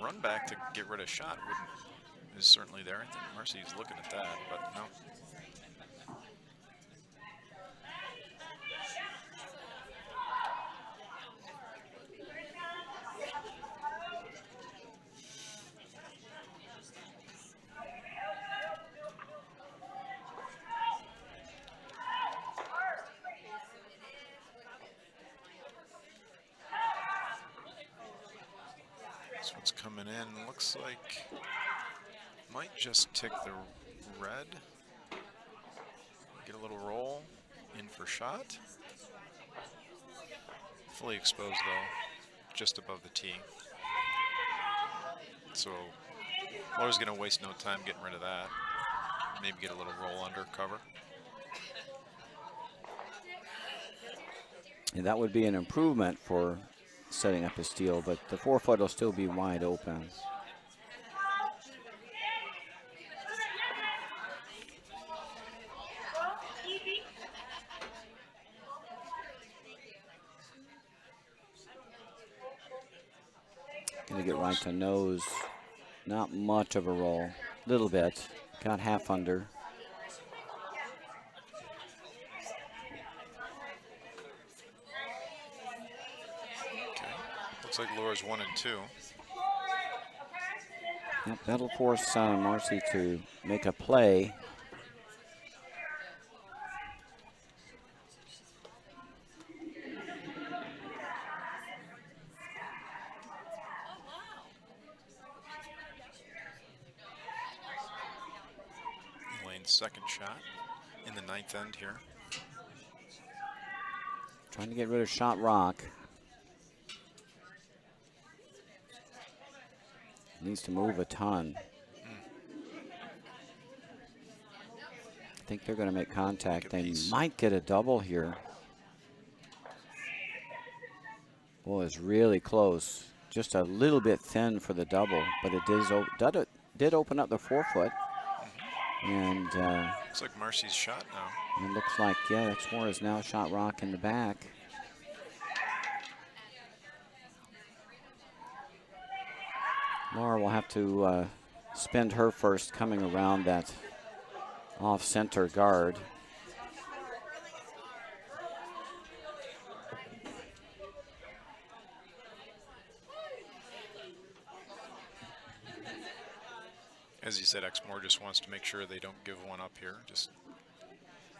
run back to get rid of shot is certainly there. I think Marcy's looking at that, but no. This one's coming in. Looks like might just tick the red. Get a little roll in for shot. Fully exposed though, just above the tee. So Laura's going to waste no time getting rid of that. Maybe get a little roll under cover. And that would be an improvement for setting up a steal, but the 4-foot will still be wide open. Gonna get right to nose. Not much of a roll. Little bit. Got half under. Okay. Looks like Laura's 1 and 2. Yep, that'll force Marcy to make a play. Lane's second shot in the 9th end here. Trying to get rid of shot rock. Needs to move a ton. I think they're going to make contact. They might get a double here. Boy, it's really close. Just a little bit thin for the double, but it did open up the 4-foot. And looks like Marcy's shot now. it looks like, yeah, Exmoor is now shot rock in the back. Laura will have to spend her first coming around that off-center guard. As you said, Exmoor just wants to make sure they don't give one up here. Just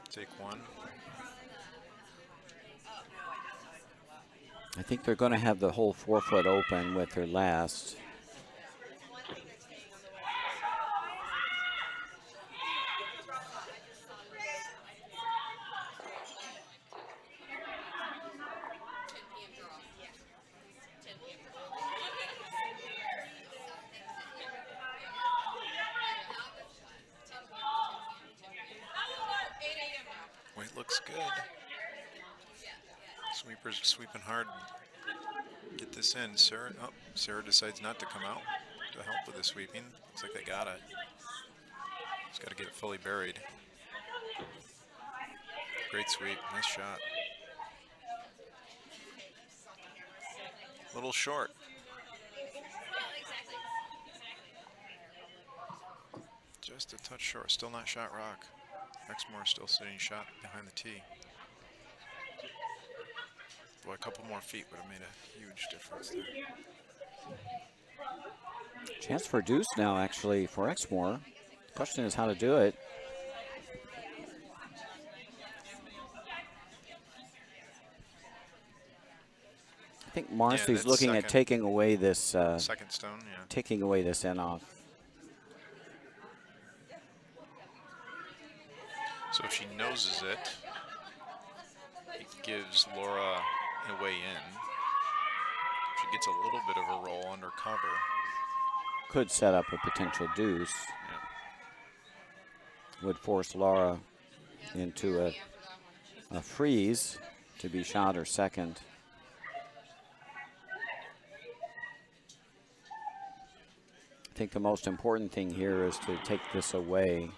take one. I think they're going to have the whole 4-foot open with their last. looks good. Sweepers sweeping hard. Get this in. Sarah decides not to come out to help with the sweeping. Looks like they got it. Just got to get it fully buried. Great sweep. Nice shot. A little short. Just a touch short. Still not shot rock. Exmoor still sitting shot behind the tee. Boy, a couple more feet would have made a huge difference there. Chance for deuce now, actually, for Exmoor. Question is how to do it. I think Marcy's looking at taking away this second stone, yeah. Taking away this end off. So if she noses it, it gives Laura a way in. She gets a little bit of a roll under cover. Could set up a potential deuce. Yeah. Would force Laura into a freeze to be shot her second. I think the most important thing here is to take this away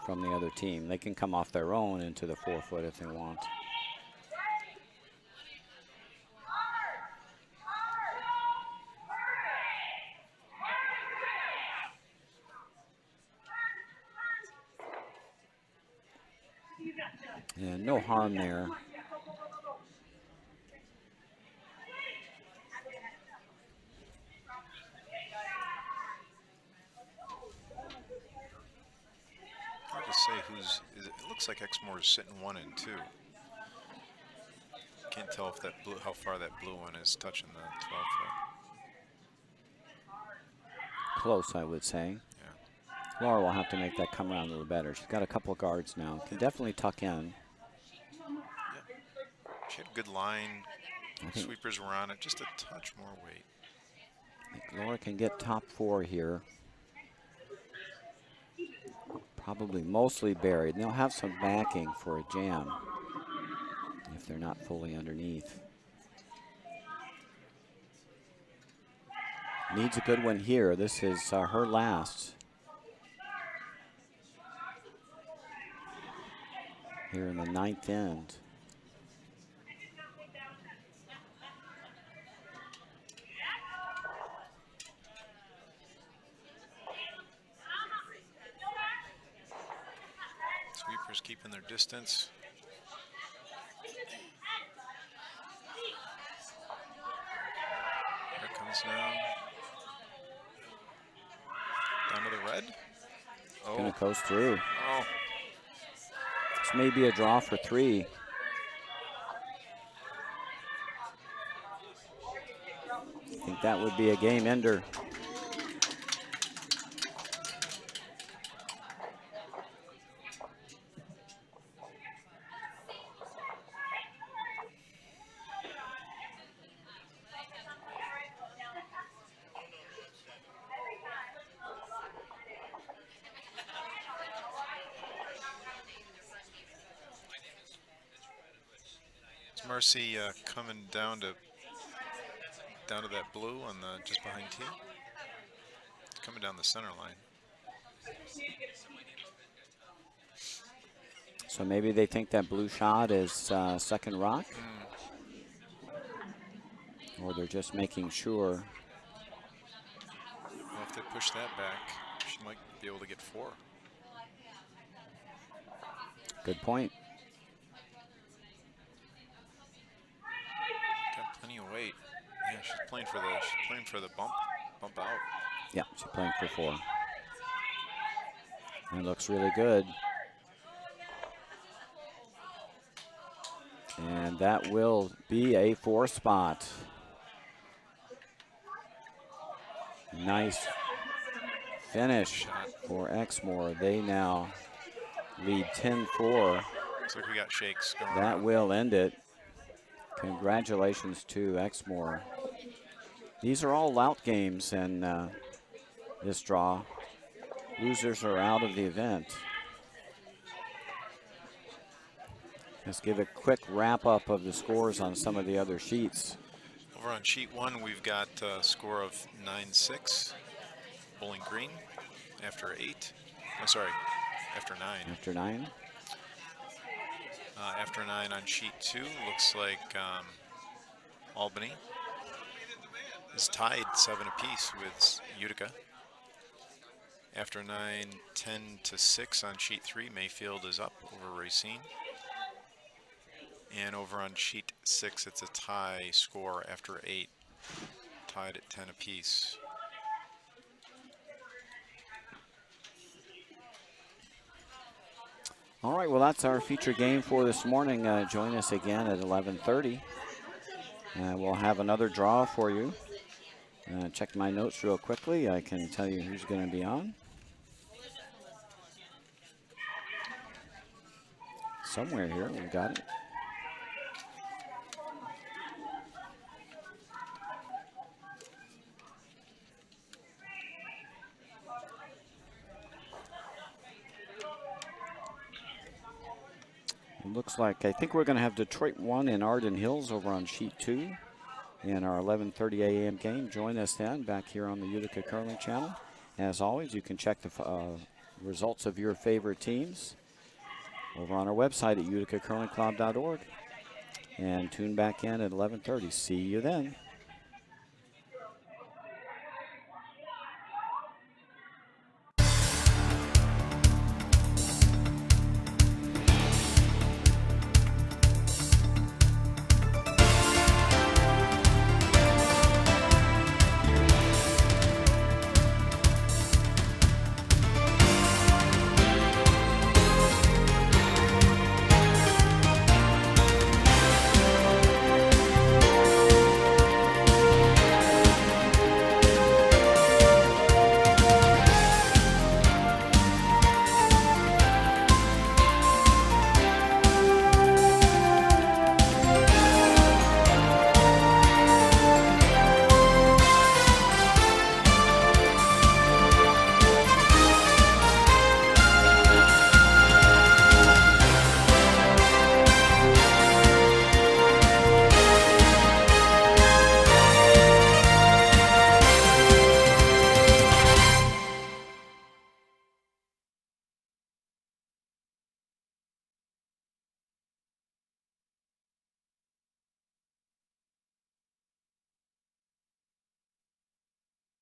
from the other team. They can come off their own into the 4 foot if they want. And no harm there. Hard to say it looks like Exmoor is sitting 1 and 2. Can't tell if that blue, how far that blue one is touching the 12 foot. Close, I would say. Yeah. Laura will have to make that come around a little better. She's got a couple of guards now. Can definitely tuck in. Yeah. She had a good line. Sweepers were on it. Just a touch more weight. I think Laura can get top 4 here. Probably mostly buried. And they'll have some backing for a jam if they're not fully underneath. Needs a good one here. This is her last. Here in the 9th end. Sweepers keeping their distance. Here it comes now. Down to the red. Oh. Gonna coast through. Oh. This may be a draw for 3. I think that would be a game ender. Mercy coming down to that blue on the just behind tee. It's coming down the center line. So maybe they think that blue shot is second rock, or they're just making sure. Well, if they push that back, she might be able to get 4. Good point. Weight. Yeah, she's playing for the bump out. Yeah, she's playing for 4. And it looks really good. And that will be a 4 spot. Nice finish for Exmoor. They now lead 10-4. Looks like we got shakes going That on. will end it. Congratulations to Exmoor. These are all lout games in this draw. Losers are out of the event. Let's give a quick wrap up of the scores on some of the other sheets. Over on sheet 1, we've got a score of 9-6, Bowling Green after 8. I'm sorry, after 9. After 9. After 9 on sheet 2, looks like Albany is tied 7 apiece with Utica. After 9, 10-6 on sheet 3, Mayfield is up over Racine. And over on sheet 6, it's a tie score after 8, tied at 10 apiece. All right, well, that's our feature game for this morning. Join us again at 11:30. We'll have another draw for you. Check my notes real quickly. I can tell you who's going to be on. Somewhere here, we've got it. It looks like, I think we're going to have Detroit 1 in Arden Hills over on sheet 2 in our 11:30 a.m. game. Join us then back here on the Utica Curling Channel. As always, you can check the results of your favorite teams over on our website at uticacurlingclub.org. And tune back in at 11:30. See you then.